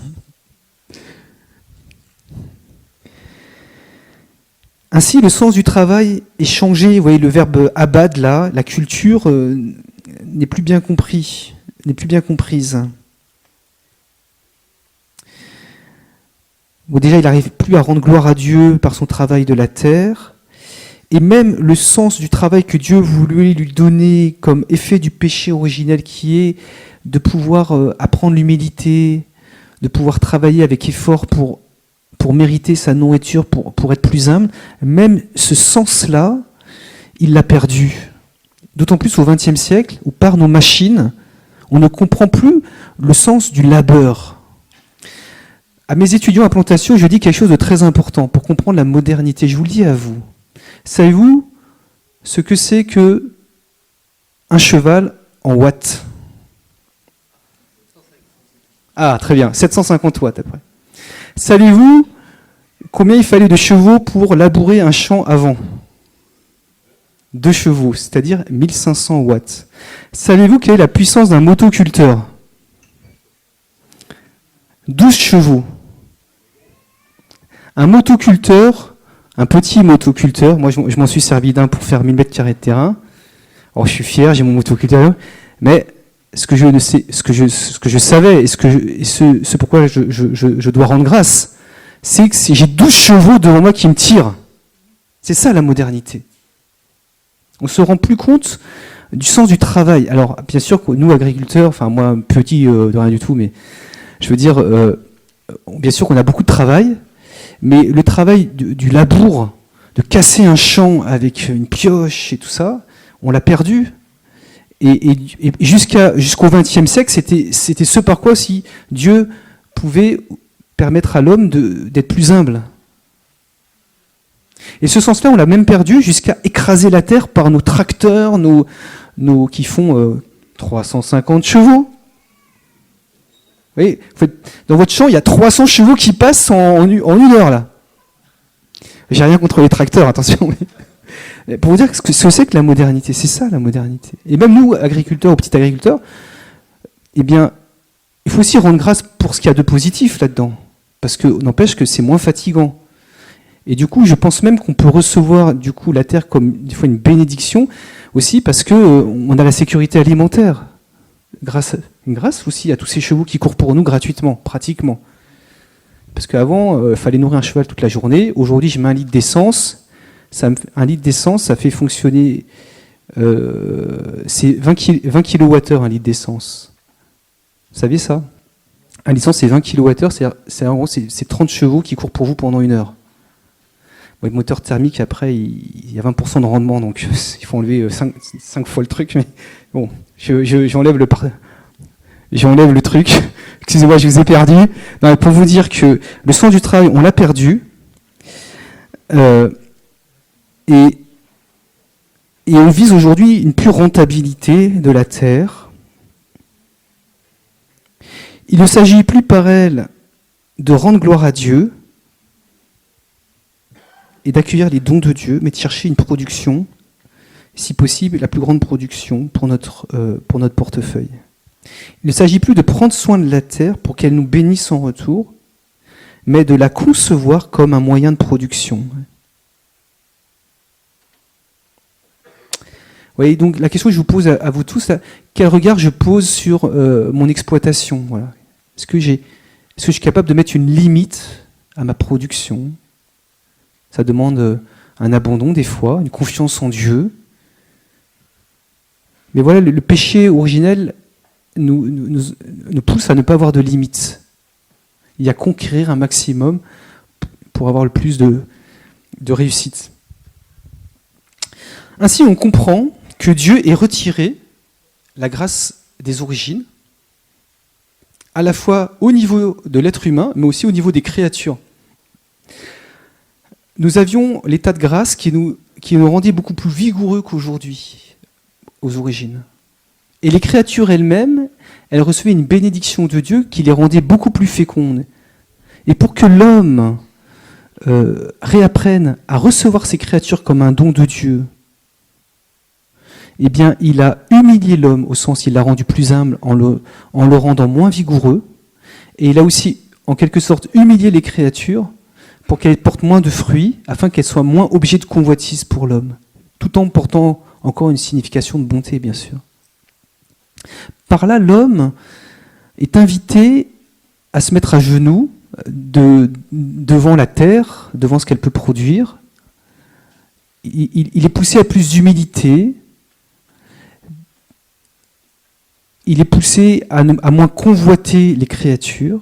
Ainsi, le sens du travail est changé. Vous voyez, le verbe abad, là, la culture n'est plus bien comprise. Bon, déjà, il n'arrive plus à rendre gloire à Dieu par son travail de la terre. Et même le sens du travail que Dieu voulait lui donner comme effet du péché originel, qui est de pouvoir apprendre l'humilité, de pouvoir travailler avec effort pour mériter sa nourriture, pour être plus humble, même ce sens-là, il l'a perdu. D'autant plus au XXe siècle, où par nos machines, on ne comprend plus le sens du labeur. À mes étudiants à Plantation, je dis quelque chose de très important pour comprendre la modernité. Je vous le dis à vous. Savez-vous ce que c'est que un cheval en watts ? Ah, très bien, 750 watts après. Savez-vous combien il fallait de chevaux pour labourer un champ avant ? 2 chevaux, c'est-à-dire 1500 watts. Savez-vous quelle est la puissance d'un motoculteur ? 12 chevaux. Un motoculteur, un petit motoculteur, moi je m'en suis servi d'un pour faire 1000 mètres carrés de terrain. Alors je suis fier, j'ai mon motoculteur, mais ce que je savais et ce pourquoi je dois rendre grâce, c'est que j'ai 12 chevaux devant moi qui me tirent. C'est ça la modernité. On ne se rend plus compte du sens du travail. Alors bien sûr que nous agriculteurs, enfin moi petit de rien du tout, mais je veux dire, bien sûr qu'on a beaucoup de travail, mais le travail du labour, de casser un champ avec une pioche et tout ça, on l'a perdu. Et jusqu'au XXe siècle, c'était ce par quoi aussi Dieu pouvait permettre à l'homme d'être plus humble. Et ce sens-là, on l'a même perdu jusqu'à écraser la terre par nos tracteurs, qui font 350 chevaux. Vous voyez, dans votre champ, il y a 300 chevaux qui passent en une heure, là. J'ai rien contre les tracteurs, attention. Pour vous dire ce que c'est que la modernité, c'est ça la modernité. Et même nous, agriculteurs ou petits agriculteurs, eh bien, il faut aussi rendre grâce pour ce qu'il y a de positif là-dedans, parce que n'empêche que c'est moins fatigant. Et du coup, je pense même qu'on peut recevoir du coup la terre comme des fois une bénédiction aussi, parce que on a la sécurité alimentaire, grâce aussi à tous ces chevaux qui courent pour nous gratuitement, pratiquement. Parce qu'avant, il fallait nourrir un cheval toute la journée. Aujourd'hui, je mets 1 litre d'essence. Un litre d'essence, ça fait fonctionner. C'est 20 kWh, 1 litre d'essence. Vous saviez ça? Un litre d'essence, c'est 20 kWh, c'est 30 chevaux qui courent pour vous pendant 1 heure. Bon, le moteur thermique, après, il y a 20% de rendement, donc il faut enlever 5 fois le truc. Mais bon, j'enlève le truc. Excusez-moi, je vous ai perdu. Non, pour vous dire que le sens du travail, on l'a perdu. Et on vise aujourd'hui une pure rentabilité de la terre. Il ne s'agit plus par elle de rendre gloire à Dieu et d'accueillir les dons de Dieu, mais de chercher une production, si possible la plus grande production pour notre portefeuille. Il ne s'agit plus de prendre soin de la terre pour qu'elle nous bénisse en retour, mais de la concevoir comme un moyen de production. Vous voyez, donc la question que je vous pose à vous tous, quel regard je pose sur mon exploitation, voilà. Est-ce que je suis capable de mettre une limite à ma production? Ça demande un abandon des fois, une confiance en Dieu. Mais voilà, le péché originel nous pousse à ne pas avoir de limites. Il y a conquérir un maximum pour avoir le plus de réussite. Ainsi, on comprend que Dieu ait retiré la grâce des origines, à la fois au niveau de l'être humain, mais aussi au niveau des créatures. Nous avions l'état de grâce qui nous rendait beaucoup plus vigoureux qu'aujourd'hui, aux origines. Et les créatures elles-mêmes, elles recevaient une bénédiction de Dieu qui les rendait beaucoup plus fécondes. Et pour que l'homme réapprenne à recevoir ces créatures comme un don de Dieu, eh bien, il a humilié l'homme, au sens il l'a rendu plus humble en le rendant moins vigoureux, et il a aussi, en quelque sorte, humilié les créatures pour qu'elles portent moins de fruits, afin qu'elles soient moins objets de convoitise pour l'homme, tout en portant encore une signification de bonté, bien sûr. Par là, l'homme est invité à se mettre à genoux devant la terre, devant ce qu'elle peut produire. Il est poussé à plus d'humilité. Il est poussé à moins convoiter les créatures.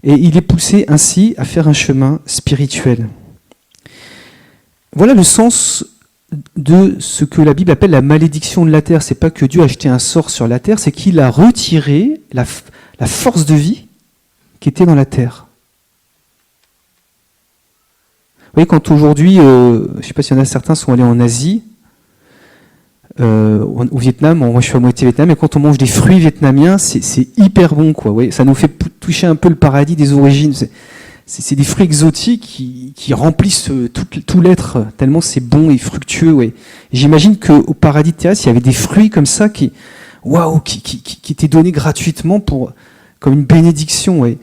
Et il est poussé ainsi à faire un chemin spirituel. Voilà le sens de ce que la Bible appelle la malédiction de la terre. C'est pas que Dieu a jeté un sort sur la terre, c'est qu'il a retiré la force de vie qui était dans la terre. Vous voyez, quand aujourd'hui, je ne sais pas s'il y en a certains sont allés en Asie, au Vietnam, moi je suis à moitié vietnamien, mais quand on mange des fruits vietnamiens, c'est hyper bon, quoi. Ouais, ça nous fait toucher un peu le paradis des origines. C'est des fruits exotiques qui remplissent tout l'être, tellement c'est bon et fructueux. Ouais. Et j'imagine qu'au paradis terrestre, il y avait des fruits comme ça qui étaient donnés gratuitement comme une bénédiction. Ouais.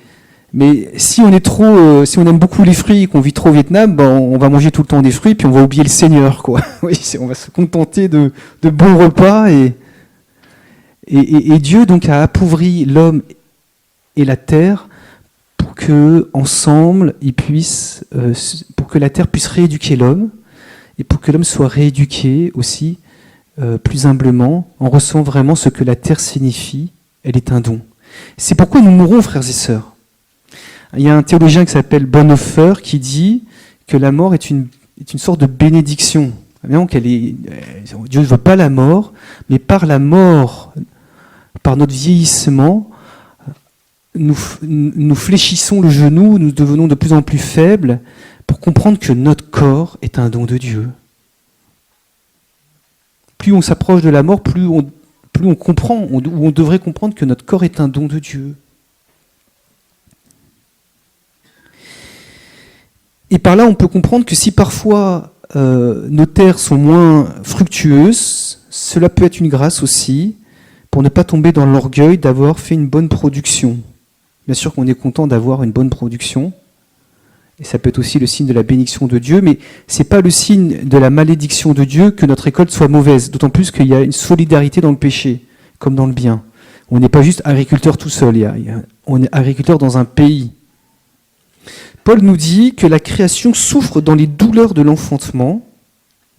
Mais si on aime beaucoup les fruits et qu'on vit trop au Vietnam, on va manger tout le temps des fruits puis on va oublier le Seigneur, quoi. Oui, on va se contenter de bons repas et Dieu donc a appauvri l'homme et la terre pour que ensemble pour que la terre puisse rééduquer l'homme et pour que l'homme soit rééduqué aussi plus humblement en recevant vraiment ce que la terre signifie. Elle est un don. C'est pourquoi nous mourons, frères et sœurs. Il y a un théologien qui s'appelle Bonhoeffer qui dit que la mort est une sorte de bénédiction. Donc Dieu ne veut pas la mort, mais par la mort, par notre vieillissement, nous fléchissons le genou, nous devenons de plus en plus faibles pour comprendre que notre corps est un don de Dieu. Plus on s'approche de la mort, plus on comprend, ou on devrait comprendre que notre corps est un don de Dieu. Et par là, on peut comprendre que si parfois nos terres sont moins fructueuses, cela peut être une grâce aussi pour ne pas tomber dans l'orgueil d'avoir fait une bonne production. Bien sûr qu'on est content d'avoir une bonne production, et ça peut être aussi le signe de la bénédiction de Dieu, mais ce n'est pas le signe de la malédiction de Dieu que notre récolte soit mauvaise, d'autant plus qu'il y a une solidarité dans le péché, comme dans le bien. On n'est pas juste agriculteur tout seul, on est agriculteur dans un pays. Paul nous dit que la création souffre dans les douleurs de l'enfantement,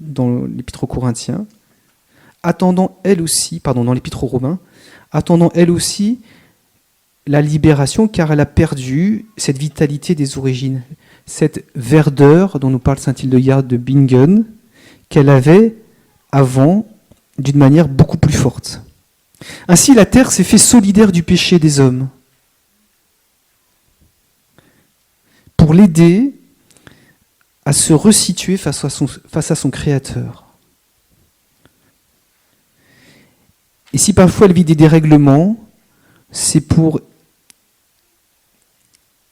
dans l'Épître aux Corinthiens, dans l'Épître aux Romains, attendant elle aussi la libération, car elle a perdu cette vitalité des origines, cette verdeur dont nous parle saint Hildegarde de Bingen, qu'elle avait avant d'une manière beaucoup plus forte. Ainsi, la terre s'est fait solidaire du péché des hommes pour l'aider à se resituer face à son Créateur. Et si parfois elle vit des dérèglements, c'est pour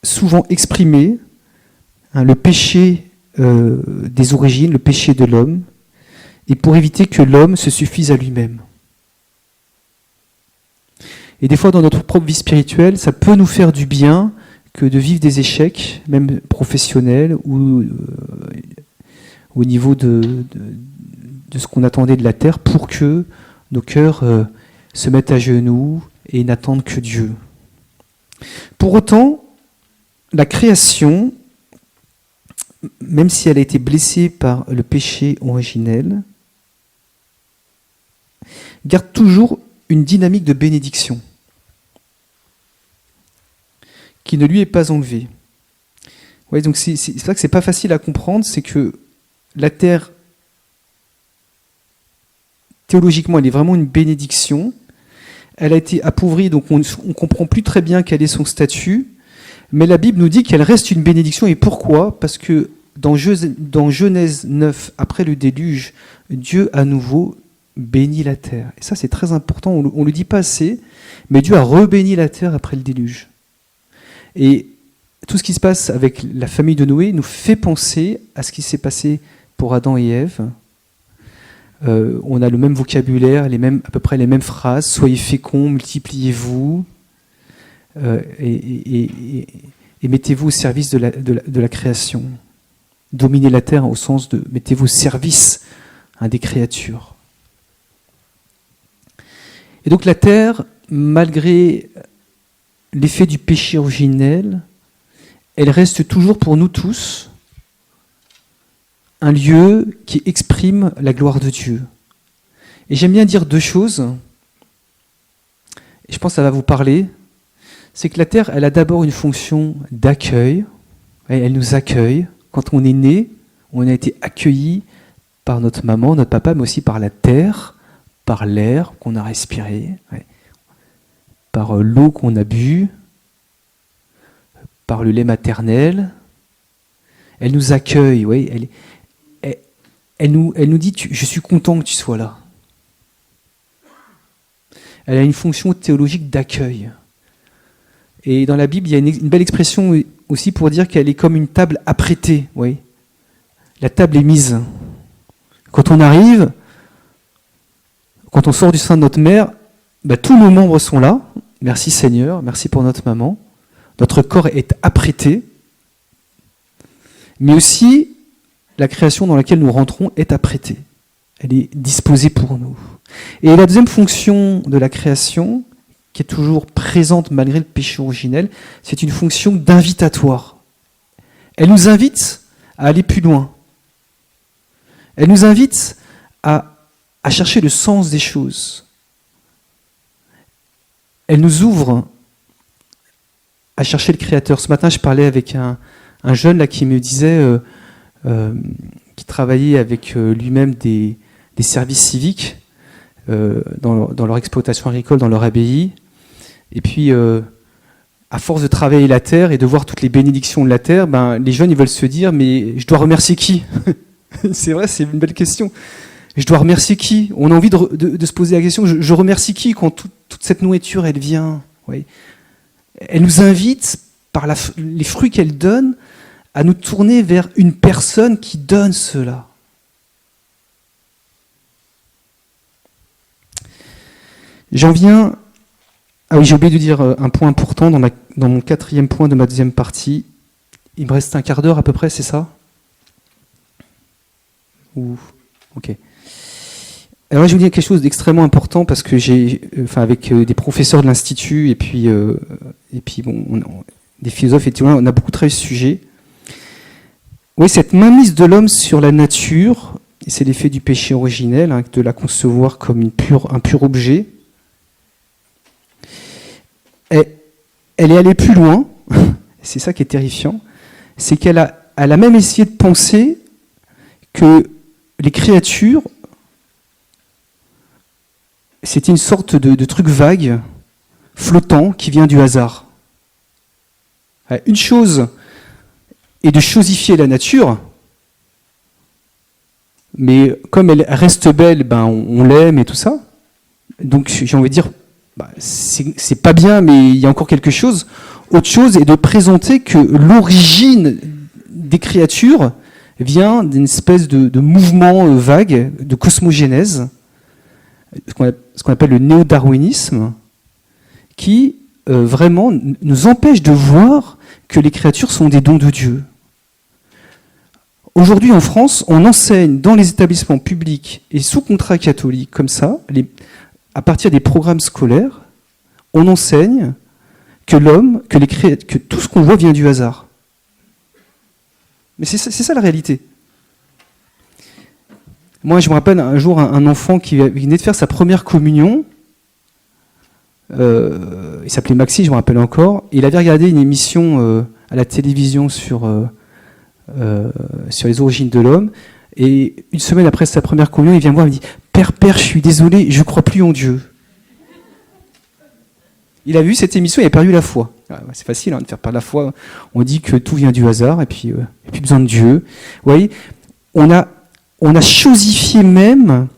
souvent exprimer le péché des origines, le péché de l'homme, et pour éviter que l'homme se suffise à lui-même. Et des fois, dans notre propre vie spirituelle, ça peut nous faire du bien que de vivre des échecs, même professionnels, ou au niveau de ce qu'on attendait de la terre, pour que nos cœurs se mettent à genoux et n'attendent que Dieu. Pour autant, la création, même si elle a été blessée par le péché originel, garde toujours une dynamique de bénédiction qui ne lui est pas enlevée. Ouais, donc c'est ça que c'est pas facile à comprendre, c'est que la terre, théologiquement, elle est vraiment une bénédiction. Elle a été appauvrie, donc on ne comprend plus très bien quel est son statut, mais la Bible nous dit qu'elle reste une bénédiction. Et pourquoi ? Parce que dans Genèse 9, après le déluge, Dieu à nouveau bénit la terre. Et ça, c'est très important, on ne le dit pas assez, mais Dieu a rebéni la terre après le déluge. Et tout ce qui se passe avec la famille de Noé nous fait penser à ce qui s'est passé pour Adam et Ève. On a le même vocabulaire, à peu près les mêmes phrases. Soyez féconds, multipliez-vous, et mettez-vous au service de la création. Dominez la terre au sens de mettez-vous au service des créatures. Et donc la terre, malgré l'effet du péché originel, elle reste toujours pour nous tous un lieu qui exprime la gloire de Dieu. Et j'aime bien dire deux choses, et je pense que ça va vous parler. C'est que la terre, elle a d'abord une fonction d'accueil. Elle nous accueille. Quand on est né, on a été accueilli par notre maman, notre papa, mais aussi par la terre, par l'air qu'on a respiré, par l'eau qu'on a bu, par le lait maternel. Elle nous accueille, elle nous dit « je suis content que tu sois là ». Elle a une fonction théologique d'accueil. Et dans la Bible, il y a une belle expression aussi pour dire qu'elle est comme une table apprêtée. La table est mise. Quand on arrive, quand on sort du sein de notre mère, tous nos membres sont là. Merci Seigneur, merci pour notre maman. Notre corps est apprêté. Mais aussi, la création dans laquelle nous rentrons est apprêtée. Elle est disposée pour nous. Et la deuxième fonction de la création, qui est toujours présente malgré le péché originel, c'est une fonction d'invitatoire. Elle nous invite à aller plus loin. Elle nous invite à chercher le sens des choses. Elle nous ouvre à chercher le Créateur. Ce matin, je parlais avec un jeune là, qui me disait, qui travaillait avec lui-même des services civiques dans leur exploitation agricole, dans leur abbaye. Et puis, à force de travailler la terre et de voir toutes les bénédictions de la terre, les jeunes ils veulent se dire, mais je dois remercier qui ? C'est vrai, c'est une belle question. Je dois remercier qui ? On a envie de se poser la question, je remercie qui quand toute cette nourriture, elle vient ? Elle nous invite, par les fruits qu'elle donne, à nous tourner vers une personne qui donne cela. J'en viens... Ah oui, j'ai oublié de dire un point important dans mon 4e point de ma 2e partie. Il me reste un quart d'heure à peu près, c'est ça? Ok. Alors là, je vais vous dire quelque chose d'extrêmement important parce que avec des professeurs de l'Institut et puis bon, des philosophes et théologiens, on a beaucoup travaillé ce sujet. Oui, cette mainmise de l'homme sur la nature, et c'est l'effet du péché originel, hein, de la concevoir comme un pur objet. Elle est allée plus loin, c'est ça qui est terrifiant, c'est qu'elle a même essayé de penser que les créatures, c'était une sorte de truc vague, flottant, qui vient du hasard. Une chose est de chosifier la nature, mais comme elle reste belle, on l'aime et tout ça. Donc j'ai envie de dire, c'est pas bien, mais il y a encore quelque chose. Autre chose est de présenter que l'origine des créatures vient d'une espèce de mouvement vague, de cosmogénèse, ce qu'on appelle le néo-darwinisme, qui vraiment nous empêche de voir que les créatures sont des dons de Dieu. Aujourd'hui en France, on enseigne dans les établissements publics et sous contrat catholique comme ça, à partir des programmes scolaires, on enseigne que l'homme, que tout ce qu'on voit vient du hasard. Mais c'est ça la réalité. Moi, je me rappelle un jour un enfant qui venait de faire sa première communion. Il s'appelait Maxi, je me rappelle encore. Et il avait regardé une émission à la télévision sur les origines de l'homme. Et une semaine après sa première communion, il vient me voir et me dit « Père, je suis désolé, je ne crois plus en Dieu. » Il a vu cette émission, il a perdu la foi. C'est facile de faire perdre la foi. On dit que tout vient du hasard et puis il n'y a plus besoin de Dieu. Vous voyez, on a chosifié même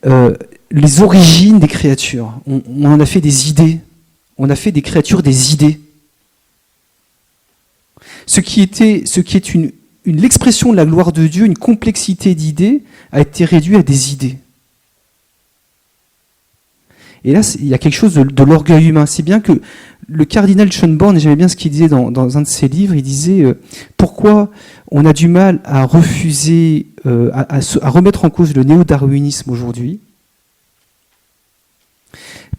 les origines des créatures. On en a fait des idées. On a fait des créatures des idées. Ce qui est l'expression de la gloire de Dieu, une complexité d'idées, a été réduit à des idées. Et là, il y a quelque chose de l'orgueil humain. C'est bien que le cardinal Schönborn, et j'aimais bien ce qu'il disait dans un de ses livres, il disait pourquoi on a du mal à refuser, à remettre en cause le néo-darwinisme aujourd'hui.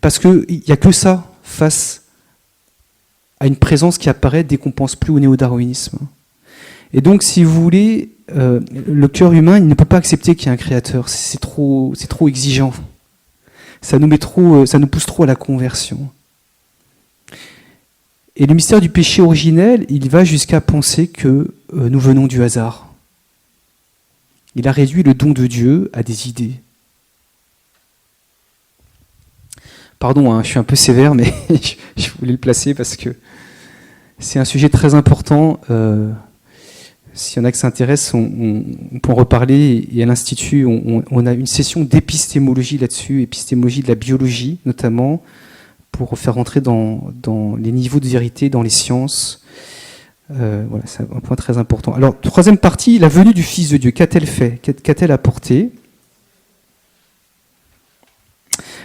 Parce qu'il n'y a que ça face à une présence qui apparaît dès qu'on ne pense plus au néo-darwinisme. Et donc, si vous voulez, le cœur humain, il ne peut pas accepter qu'il y ait un créateur. C'est trop exigeant. Ça nous pousse trop à la conversion. Et le mystère du péché originel, il va jusqu'à penser que nous venons du hasard. Il a réduit le don de Dieu à des idées. Pardon, je suis un peu sévère, mais je voulais le placer parce que c'est un sujet très important. S'il y en a qui s'intéressent, on peut en reparler. Et à l'Institut, on a une session d'épistémologie là-dessus, épistémologie de la biologie notamment, pour faire rentrer dans les niveaux de vérité, dans les sciences. Voilà, c'est un point très important. Alors, troisième partie, la venue du Fils de Dieu. Qu'a-t-elle fait? Qu'a-t-elle apporté?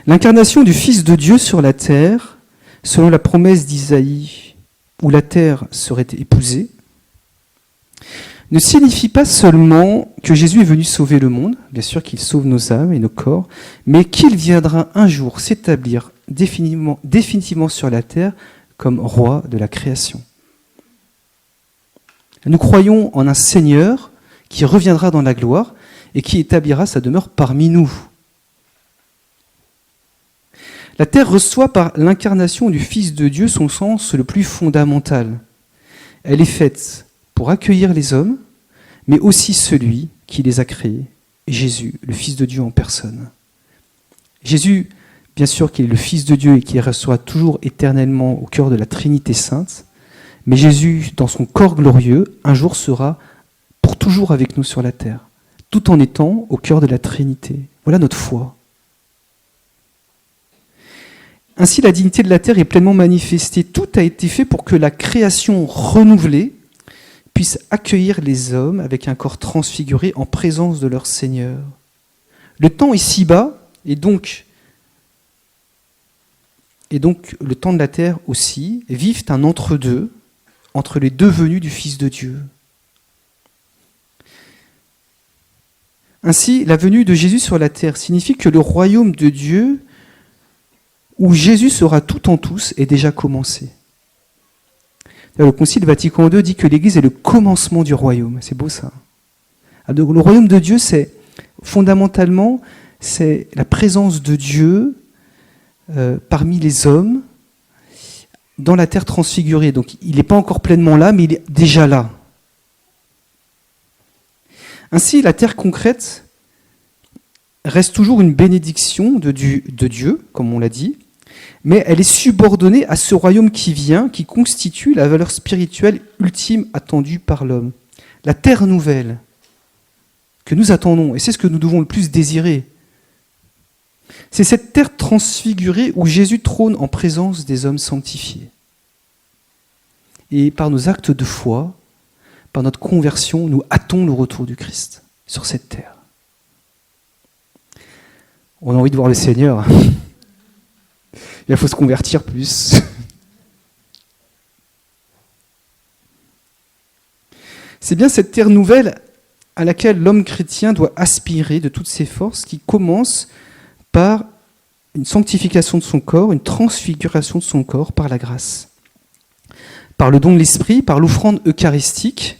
L'incarnation du Fils de Dieu sur la terre, selon la promesse d'Isaïe, où la terre serait épousée, ne signifie pas seulement que Jésus est venu sauver le monde, bien sûr qu'il sauve nos âmes et nos corps, mais qu'il viendra un jour s'établir définitivement sur la terre comme roi de la création. Nous croyons en un Seigneur qui reviendra dans la gloire et qui établira sa demeure parmi nous. La terre reçoit par l'incarnation du Fils de Dieu son sens le plus fondamental. Elle est faite pour accueillir les hommes, mais aussi celui qui les a créés, Jésus, le Fils de Dieu en personne. Jésus, bien sûr qu'il est le Fils de Dieu et qu'il restera toujours éternellement au cœur de la Trinité sainte, mais Jésus, dans son corps glorieux, un jour sera pour toujours avec nous sur la terre, tout en étant au cœur de la Trinité. Voilà notre foi. Ainsi, la dignité de la terre est pleinement manifestée. Tout a été fait pour que la création renouvelée puisse accueillir les hommes avec un corps transfiguré en présence de leur Seigneur. Le temps est si bas, et donc et donc le temps de la terre aussi, vivent un entre-deux, entre les deux venues du Fils de Dieu. Ainsi, la venue de Jésus sur la terre signifie que le royaume de Dieu, où Jésus sera tout en tous, est déjà commencé. Le Concile Vatican II dit que l'Église est le commencement du royaume. C'est beau ça. Alors, le royaume de Dieu, fondamentalement, c'est la présence de Dieu parmi les hommes dans la terre transfigurée. Donc il n'est pas encore pleinement là, mais il est déjà là. Ainsi, la terre concrète reste toujours une bénédiction de Dieu, comme on l'a dit, mais elle est subordonnée à ce royaume qui vient, qui constitue la valeur spirituelle ultime attendue par l'homme. La terre nouvelle que nous attendons, et c'est ce que nous devons le plus désirer. C'est cette terre transfigurée où Jésus trône en présence des hommes sanctifiés. Et par nos actes de foi, par notre conversion, nous hâtons le retour du Christ sur cette terre. On a envie de voir le Seigneur. Il faut se convertir plus. C'est bien cette terre nouvelle à laquelle l'homme chrétien doit aspirer de toutes ses forces, qui commence par une sanctification de son corps, une transfiguration de son corps par la grâce. Par le don de l'esprit, par l'offrande eucharistique,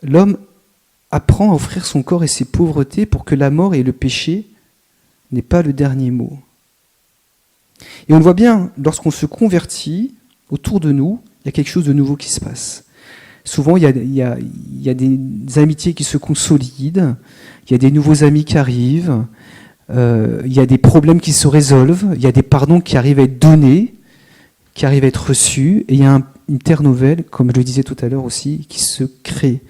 l'homme apprend à offrir son corps et ses pauvretés pour que la mort et le péché n'aient pas le dernier mot. Et on le voit bien, lorsqu'on se convertit, autour de nous, il y a quelque chose de nouveau qui se passe. Souvent, il y a des amitiés qui se consolident, il y a des nouveaux amis qui arrivent, il y a des problèmes qui se résolvent, il y a des pardons qui arrivent à être donnés, qui arrivent à être reçus, et il y a une terre nouvelle, comme je le disais tout à l'heure aussi, qui se crée.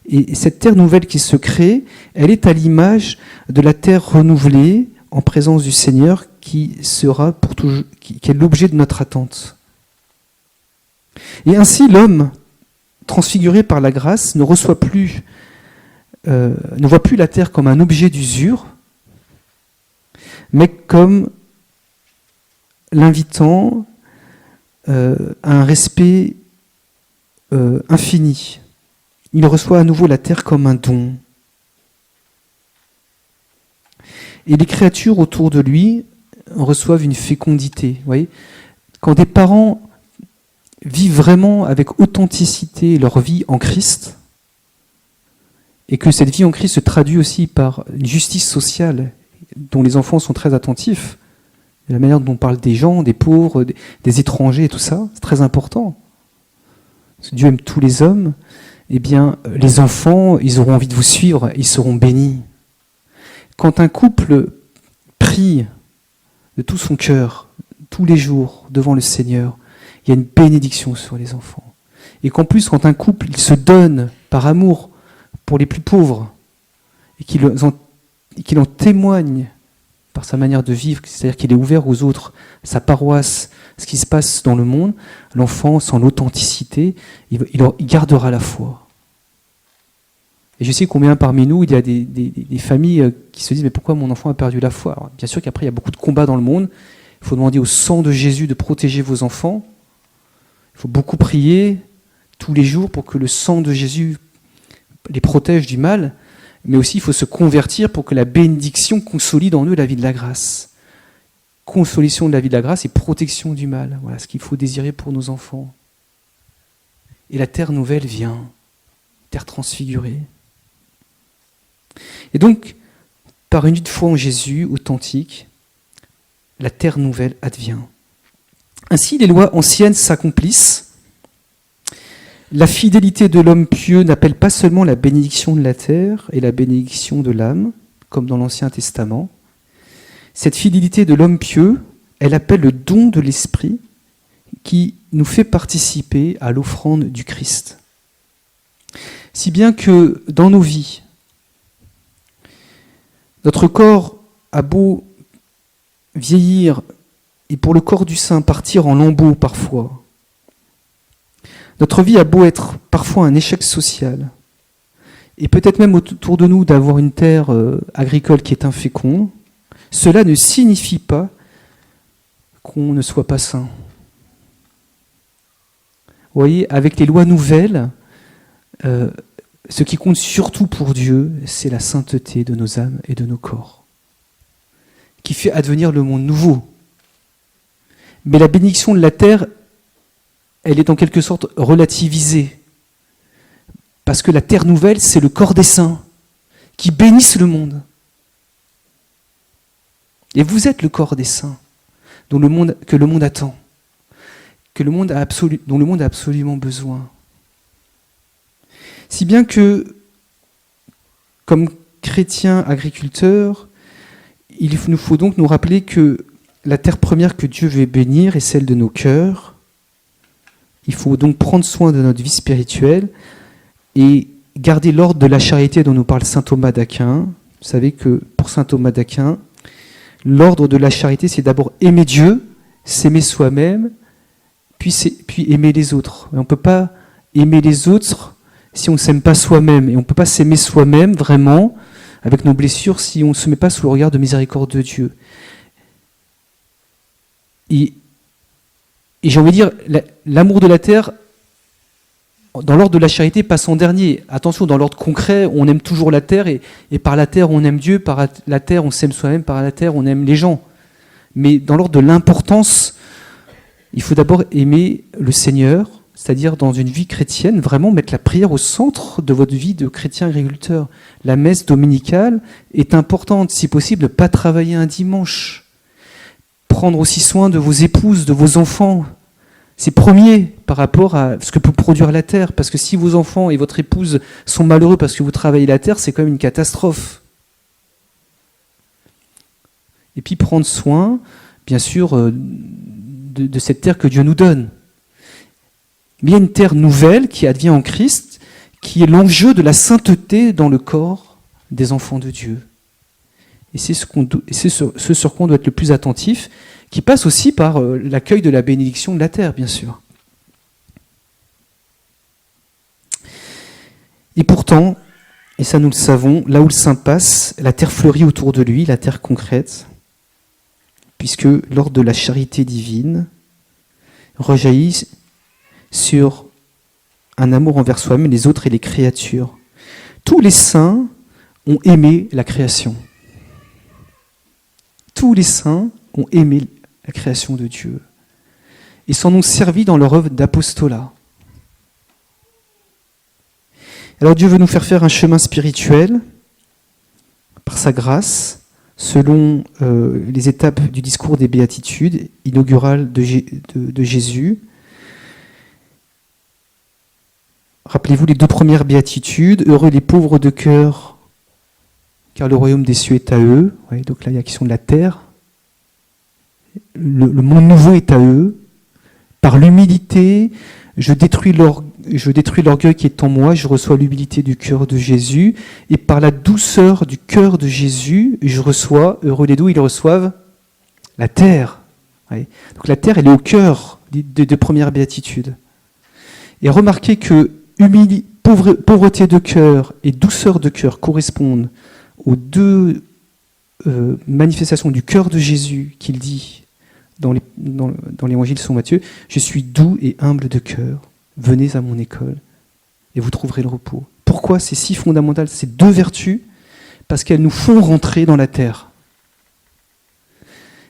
Et cette terre nouvelle qui se crée, elle est à l'image de la terre renouvelée en présence du Seigneur qui sera pour toujours, qui est l'objet de notre attente. Et ainsi, l'homme, transfiguré par la grâce, ne voit plus la terre comme un objet d'usure, mais comme l'invitant à un respect infini. Il reçoit à nouveau la terre comme un don. Et les créatures autour de lui reçoivent une fécondité. Vous voyez ? Quand des parents vivent vraiment avec authenticité leur vie en Christ, et que cette vie en Christ se traduit aussi par une justice sociale dont les enfants sont très attentifs, la manière dont on parle des gens, des pauvres, des étrangers et tout ça, c'est très important. Parce que Dieu aime tous les hommes, eh bien, les enfants, ils auront envie de vous suivre, ils seront bénis. Quand un couple prie de tout son cœur, tous les jours, devant le Seigneur, il y a une bénédiction sur les enfants. Et qu'en plus, quand un couple il se donne par amour pour les plus pauvres, et qu'il en témoigne par sa manière de vivre, c'est-à-dire qu'il est ouvert aux autres, sa paroisse, ce qui se passe dans le monde, l'enfant, sans l'authenticité, il gardera la foi. Et je sais combien parmi nous, il y a des familles qui se disent « Mais pourquoi mon enfant a perdu la foi ?» Alors, bien sûr qu'après, il y a beaucoup de combats dans le monde. Il faut demander au sang de Jésus de protéger vos enfants. Il faut beaucoup prier tous les jours pour que le sang de Jésus les protège du mal. Mais aussi, il faut se convertir pour que la bénédiction consolide en eux la vie de la grâce. Consolation de la vie de la grâce et protection du mal. Voilà ce qu'il faut désirer pour nos enfants. Et la terre nouvelle vient, terre transfigurée. Et donc, par une vie de foi en Jésus authentique, la terre nouvelle advient. Ainsi, les lois anciennes s'accomplissent. La fidélité de l'homme pieux n'appelle pas seulement la bénédiction de la terre et la bénédiction de l'âme, comme dans l'Ancien Testament. Cette fidélité de l'homme pieux, elle appelle le don de l'Esprit qui nous fait participer à l'offrande du Christ. Si bien que dans nos vies, notre corps a beau vieillir et pour le corps du saint partir en lambeaux parfois, notre vie a beau être parfois un échec social, et peut-être même autour de nous d'avoir une terre agricole qui est inféconde, cela ne signifie pas qu'on ne soit pas saint. Vous voyez, avec les lois nouvelles, ce qui compte surtout pour Dieu, c'est la sainteté de nos âmes et de nos corps, qui fait advenir le monde nouveau. Mais la bénédiction de la terre, elle est en quelque sorte relativisée. Parce que la terre nouvelle, c'est le corps des saints, qui bénissent le monde. Et vous êtes le corps des saints, que le monde attend, dont le monde a absolument besoin. Si bien que, comme chrétiens agriculteurs, il nous faut donc nous rappeler que la terre première que Dieu veut bénir est celle de nos cœurs. Il faut donc prendre soin de notre vie spirituelle et garder l'ordre de la charité dont nous parle saint Thomas d'Aquin. Vous savez que pour saint Thomas d'Aquin, l'ordre de la charité, c'est d'abord aimer Dieu, s'aimer soi-même, puis aimer les autres. Et on ne peut pas aimer les autres si on ne s'aime pas soi-même. Et on ne peut pas s'aimer soi-même vraiment, avec nos blessures, si on ne se met pas sous le regard de miséricorde de Dieu. Et j'ai envie de dire, l'amour de la terre, dans l'ordre de la charité, passe en dernier. Attention, dans l'ordre concret, on aime toujours la terre, et par la terre, on aime Dieu, par la terre, on s'aime soi-même, par la terre, on aime les gens. Mais dans l'ordre de l'importance, il faut d'abord aimer le Seigneur, c'est-à-dire dans une vie chrétienne, vraiment mettre la prière au centre de votre vie de chrétien agriculteur. La messe dominicale est importante, si possible, ne pas travailler un dimanche. Prendre aussi soin de vos épouses, de vos enfants. C'est premier par rapport à ce que peut produire la terre. Parce que si vos enfants et votre épouse sont malheureux parce que vous travaillez la terre, c'est quand même une catastrophe. Et puis prendre soin, bien sûr, de cette terre que Dieu nous donne. Mais il y a une terre nouvelle qui advient en Christ, qui est l'enjeu de la sainteté dans le corps des enfants de Dieu. Et c'est ce sur quoi on doit être le plus attentif, qui passe aussi par l'accueil de la bénédiction de la terre, bien sûr. Et pourtant, et ça nous le savons, là où le saint passe, la terre fleurit autour de lui, la terre concrète, puisque l'ordre de la charité divine rejaillit sur un amour envers soi-même, les autres et les créatures. Tous les saints ont aimé la création. Tous les saints ont aimé la création de Dieu et s'en ont servi dans leur œuvre d'apostolat. Alors Dieu veut nous faire un chemin spirituel par sa grâce, selon les étapes du discours des béatitudes inaugural de Jésus. Rappelez-vous les 2 premières béatitudes. Heureux les pauvres de cœur, car le royaume des cieux est à eux. Ouais, donc là, il y a la question de la terre. Le monde nouveau est à eux. Par l'humilité, je détruis l'orgueil qui est en moi, je reçois l'humilité du cœur de Jésus. Et par la douceur du cœur de Jésus, je reçois, heureux les doux, ils reçoivent la terre. Ouais. Donc la terre, elle est au cœur des 2 premières béatitudes. Et remarquez que pauvreté de cœur et douceur de cœur correspondent aux 2 manifestations du cœur de Jésus qu'il dit dans l'évangile de Saint Matthieu. Je suis doux et humble de cœur, venez à mon école et vous trouverez le repos. Pourquoi c'est si fondamental ces 2 vertus? Parce qu'elles nous font rentrer dans la terre.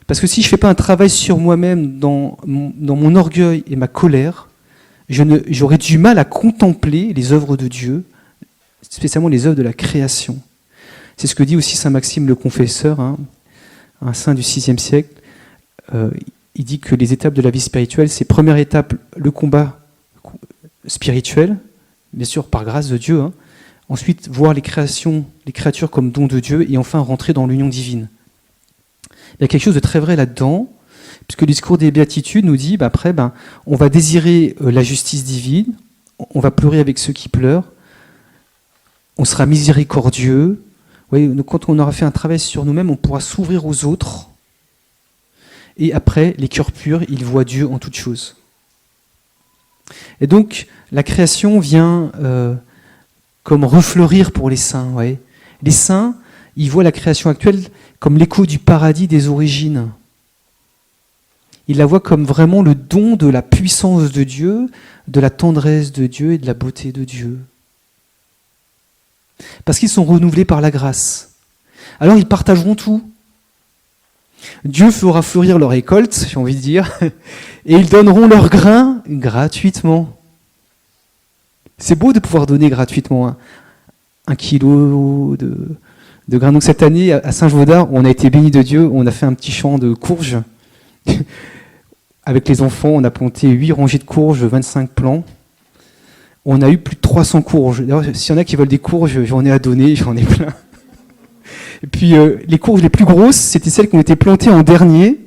Parce que si je ne fais pas un travail sur moi-même dans mon orgueil et ma colère, j'aurais du mal à contempler les œuvres de Dieu, spécialement les œuvres de la création. C'est ce que dit aussi saint Maxime le Confesseur, un saint du VIe siècle. Il dit que les étapes de la vie spirituelle, c'est première étape, le combat spirituel, bien sûr par grâce de Dieu. Ensuite, voir les créatures comme don de Dieu, et enfin rentrer dans l'union divine. Il y a quelque chose de très vrai là-dedans, puisque le discours des béatitudes nous dit, après, on va désirer la justice divine, on va pleurer avec ceux qui pleurent, on sera miséricordieux. Oui, quand on aura fait un travail sur nous-mêmes, on pourra s'ouvrir aux autres. Et après, les cœurs purs, ils voient Dieu en toutes choses. Et donc, la création vient comme refleurir pour les saints. Ouais. Les saints, ils voient la création actuelle comme l'écho du paradis des origines. il la voit comme vraiment le don de la puissance de Dieu, de la tendresse de Dieu et de la beauté de Dieu. Parce qu'ils sont renouvelés par la grâce. Alors ils partageront tout. Dieu fera fleurir leur récolte, j'ai envie de dire, et ils donneront leur grain gratuitement. C'est beau de pouvoir donner gratuitement 1 kilo de grains. Donc cette année, à Saint-Vaudard, on a été bénis de Dieu, on a fait un petit champ de courges. Avec les enfants, on a planté 8 rangées de courges, 25 plants. On a eu plus de 300 courges. D'ailleurs, s'il y en a qui veulent des courges, j'en ai à donner, j'en ai plein. Et puis, les courges les plus grosses, c'était celles qui ont été plantées en dernier,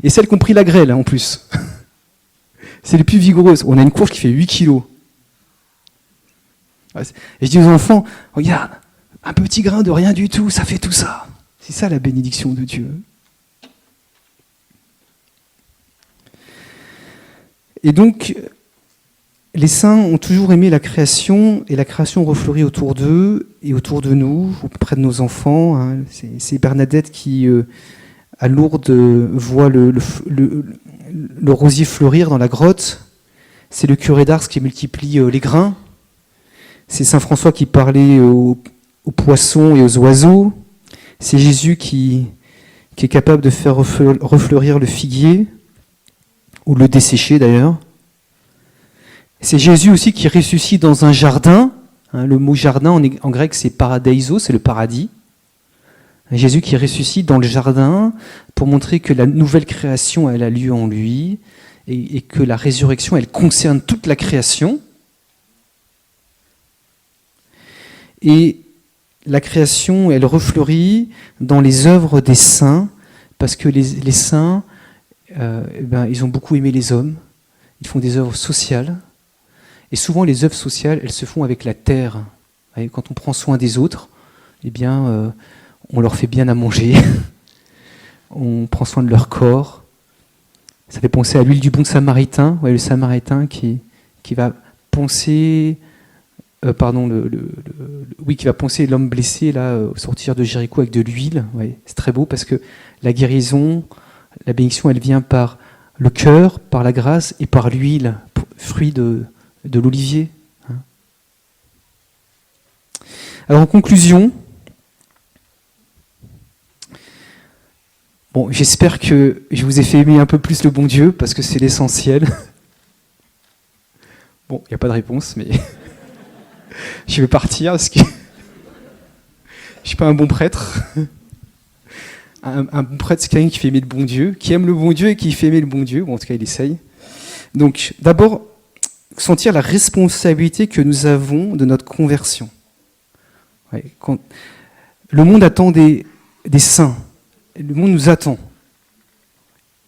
et celles qui ont pris la grêle, en plus. C'est les plus vigoureuses. On a une courge qui fait 8 kilos. Et je dis aux enfants, regarde, un petit grain de rien du tout, ça fait tout ça. C'est ça la bénédiction de Dieu. Et donc, les saints ont toujours aimé la création, et la création refleurit autour d'eux et autour de nous, auprès de nos enfants. C'est Bernadette qui, à Lourdes, voit le rosier fleurir dans la grotte. C'est le curé d'Ars qui multiplie les grains. C'est saint François qui parlait aux poissons et aux oiseaux. C'est Jésus qui est capable de faire refleurir le figuier, ou le dessécher d'ailleurs. C'est Jésus aussi qui ressuscite dans un jardin. Le mot jardin en grec c'est paradeiso, c'est le paradis. Jésus qui ressuscite dans le jardin pour montrer que la nouvelle création elle a lieu en lui et que la résurrection elle concerne toute la création. Et la création elle refleurit dans les œuvres des saints parce que les saints ils ont beaucoup aimé les hommes. Ils font des œuvres sociales. Et souvent, les œuvres sociales, elles se font avec la terre. Quand on prend soin des autres, eh bien, on leur fait bien à manger. On prend soin de leur corps. Ça fait penser à l'huile du bon samaritain. Le samaritain qui va poncer, qui va poncer l'homme blessé là, au sortir de Jéricho avec de l'huile. C'est très beau parce que la guérison, la bénédiction, elle vient par le cœur, par la grâce et par l'huile, fruit de l'olivier. Alors en conclusion, j'espère que je vous ai fait aimer un peu plus le bon Dieu, parce que c'est l'essentiel. Il n'y a pas de réponse, mais je vais partir, parce que je ne suis pas un bon prêtre. Un bon prêtre, c'est quelqu'un qui fait aimer le bon Dieu, qui aime le bon Dieu et qui fait aimer le bon Dieu. En tout cas, il essaye. Donc, d'abord, sentir la responsabilité que nous avons de notre conversion. Le monde attend des saints. Le monde nous attend.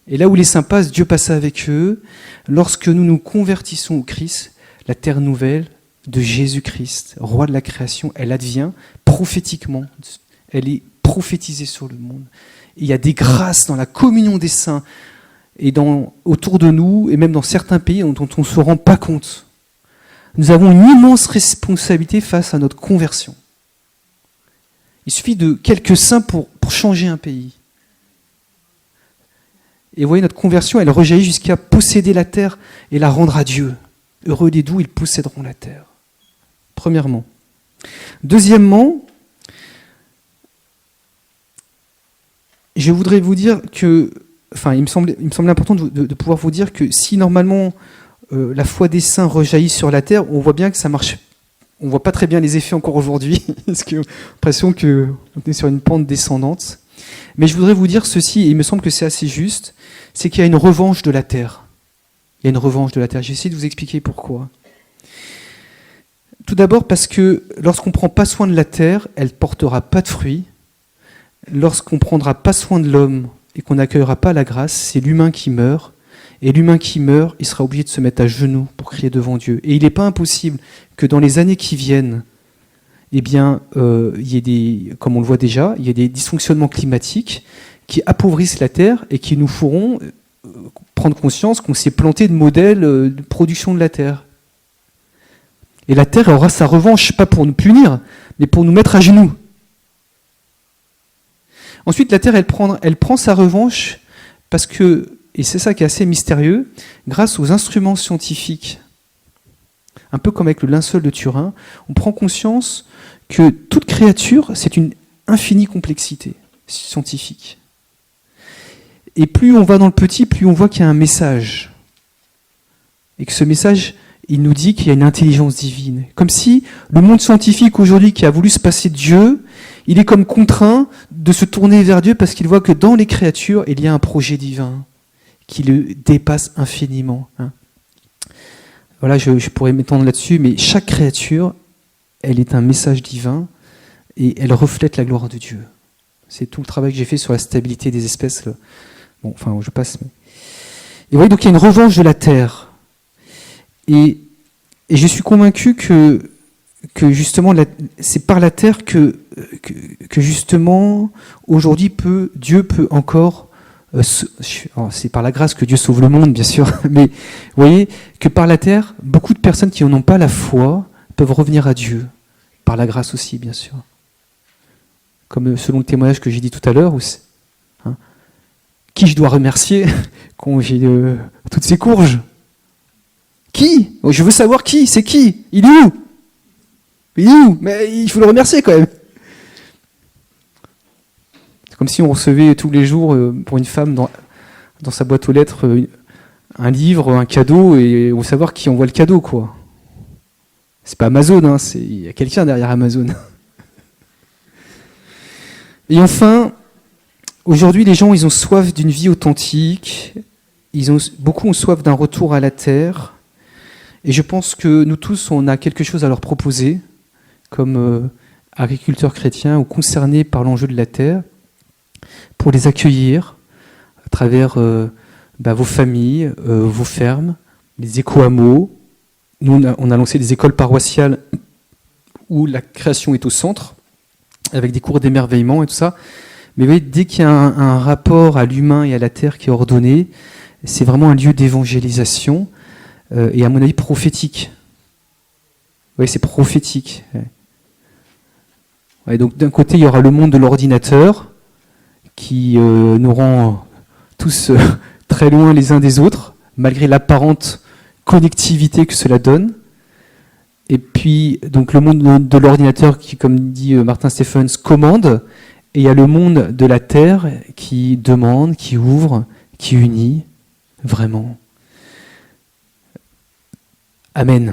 Et là où les saints passent, Dieu passe avec eux. Lorsque nous nous convertissons au Christ, la terre nouvelle de Jésus-Christ, roi de la création, elle advient prophétiquement. Elle est prophétisée sur le monde. Et il y a des grâces dans la communion des saints et autour de nous, et même dans certains pays dont on ne se rend pas compte. Nous avons une immense responsabilité face à notre conversion. Il suffit de quelques saints pour changer un pays. Et vous voyez, notre conversion, elle rejaillit jusqu'à posséder la terre et la rendre à Dieu. Heureux les doux, ils posséderont la terre. Premièrement. Deuxièmement, je voudrais vous dire que, il me semblait important de pouvoir vous dire que si normalement la foi des saints rejaillit sur la terre, on voit bien que ça marche. On ne voit pas très bien les effets encore aujourd'hui, parce que j'ai l'impression qu'on est sur une pente descendante. Mais je voudrais vous dire ceci, et il me semble que c'est assez juste, c'est qu'il y a une revanche de la terre. Il y a une revanche de la terre. J'essaie de vous expliquer pourquoi. Tout d'abord parce que lorsqu'on ne prend pas soin de la terre, elle ne portera pas de fruits. Lorsqu'on ne prendra pas soin de l'homme et qu'on n'accueillera pas la grâce, c'est l'humain qui meurt. Et l'humain qui meurt, il sera obligé de se mettre à genoux pour crier devant Dieu. Et il n'est pas impossible que dans les années qui viennent, il y ait comme on le voit déjà, il y a des dysfonctionnements climatiques qui appauvrissent la terre et qui nous feront prendre conscience qu'on s'est planté de modèles de production de la terre. Et la terre aura sa revanche, pas pour nous punir, mais pour nous mettre à genoux. Ensuite, la terre, elle prend sa revanche parce que, et c'est ça qui est assez mystérieux, grâce aux instruments scientifiques, un peu comme avec le linceul de Turin, on prend conscience que toute créature, c'est une infinie complexité scientifique. Et plus on va dans le petit, plus on voit qu'il y a un message. Et que ce message, il nous dit qu'il y a une intelligence divine. Comme si le monde scientifique aujourd'hui qui a voulu se passer de Dieu, il est comme contraint de se tourner vers Dieu parce qu'il voit que dans les créatures, il y a un projet divin qui le dépasse infiniment. Voilà, je pourrais m'étendre là-dessus, mais chaque créature, elle est un message divin et elle reflète la gloire de Dieu. C'est tout le travail que j'ai fait sur la stabilité des espèces. Bon, enfin, je passe. Mais... Et vous voyez, donc il y a une revanche de la terre. Et je suis convaincu que justement, c'est par la terre que justement, aujourd'hui, Dieu peut encore... c'est par la grâce que Dieu sauve le monde, bien sûr, mais vous voyez que par la terre, beaucoup de personnes qui n'en ont pas la foi peuvent revenir à Dieu. Par la grâce aussi, bien sûr. Comme selon le témoignage que j'ai dit tout à l'heure, qui je dois remercier quand j'ai toutes ces courges? Qui? Je veux savoir qui, c'est qui? Il est où? Il est où? Mais il faut le remercier quand même. C'est comme si on recevait tous les jours pour une femme dans sa boîte aux lettres un livre, un cadeau, et on veut savoir qui envoie le cadeau, quoi. C'est pas Amazon, il y a quelqu'un derrière Amazon. Et enfin, aujourd'hui, les gens, ils ont soif d'une vie authentique. Beaucoup ont soif d'un retour à la terre. Et je pense que nous tous, on a quelque chose à leur proposer, comme agriculteurs chrétiens ou concernés par l'enjeu de la terre, pour les accueillir à travers vos familles, vos fermes, les éco-hameaux. Nous, on a lancé des écoles paroissiales où la création est au centre, avec des cours d'émerveillement et tout ça. Mais vous voyez, dès qu'il y a un rapport à l'humain et à la terre qui est ordonné, c'est vraiment un lieu d'évangélisation et à mon avis prophétique. Vous voyez, c'est prophétique. Ouais, donc d'un côté, il y aura le monde de l'ordinateur qui nous rend tous très loin les uns des autres, malgré l'apparente connectivité que cela donne. Et puis, donc, le monde de l'ordinateur qui, comme dit Martin Stephens, commande. Et il y a le monde de la terre qui demande, qui ouvre, qui unit, vraiment. Amen.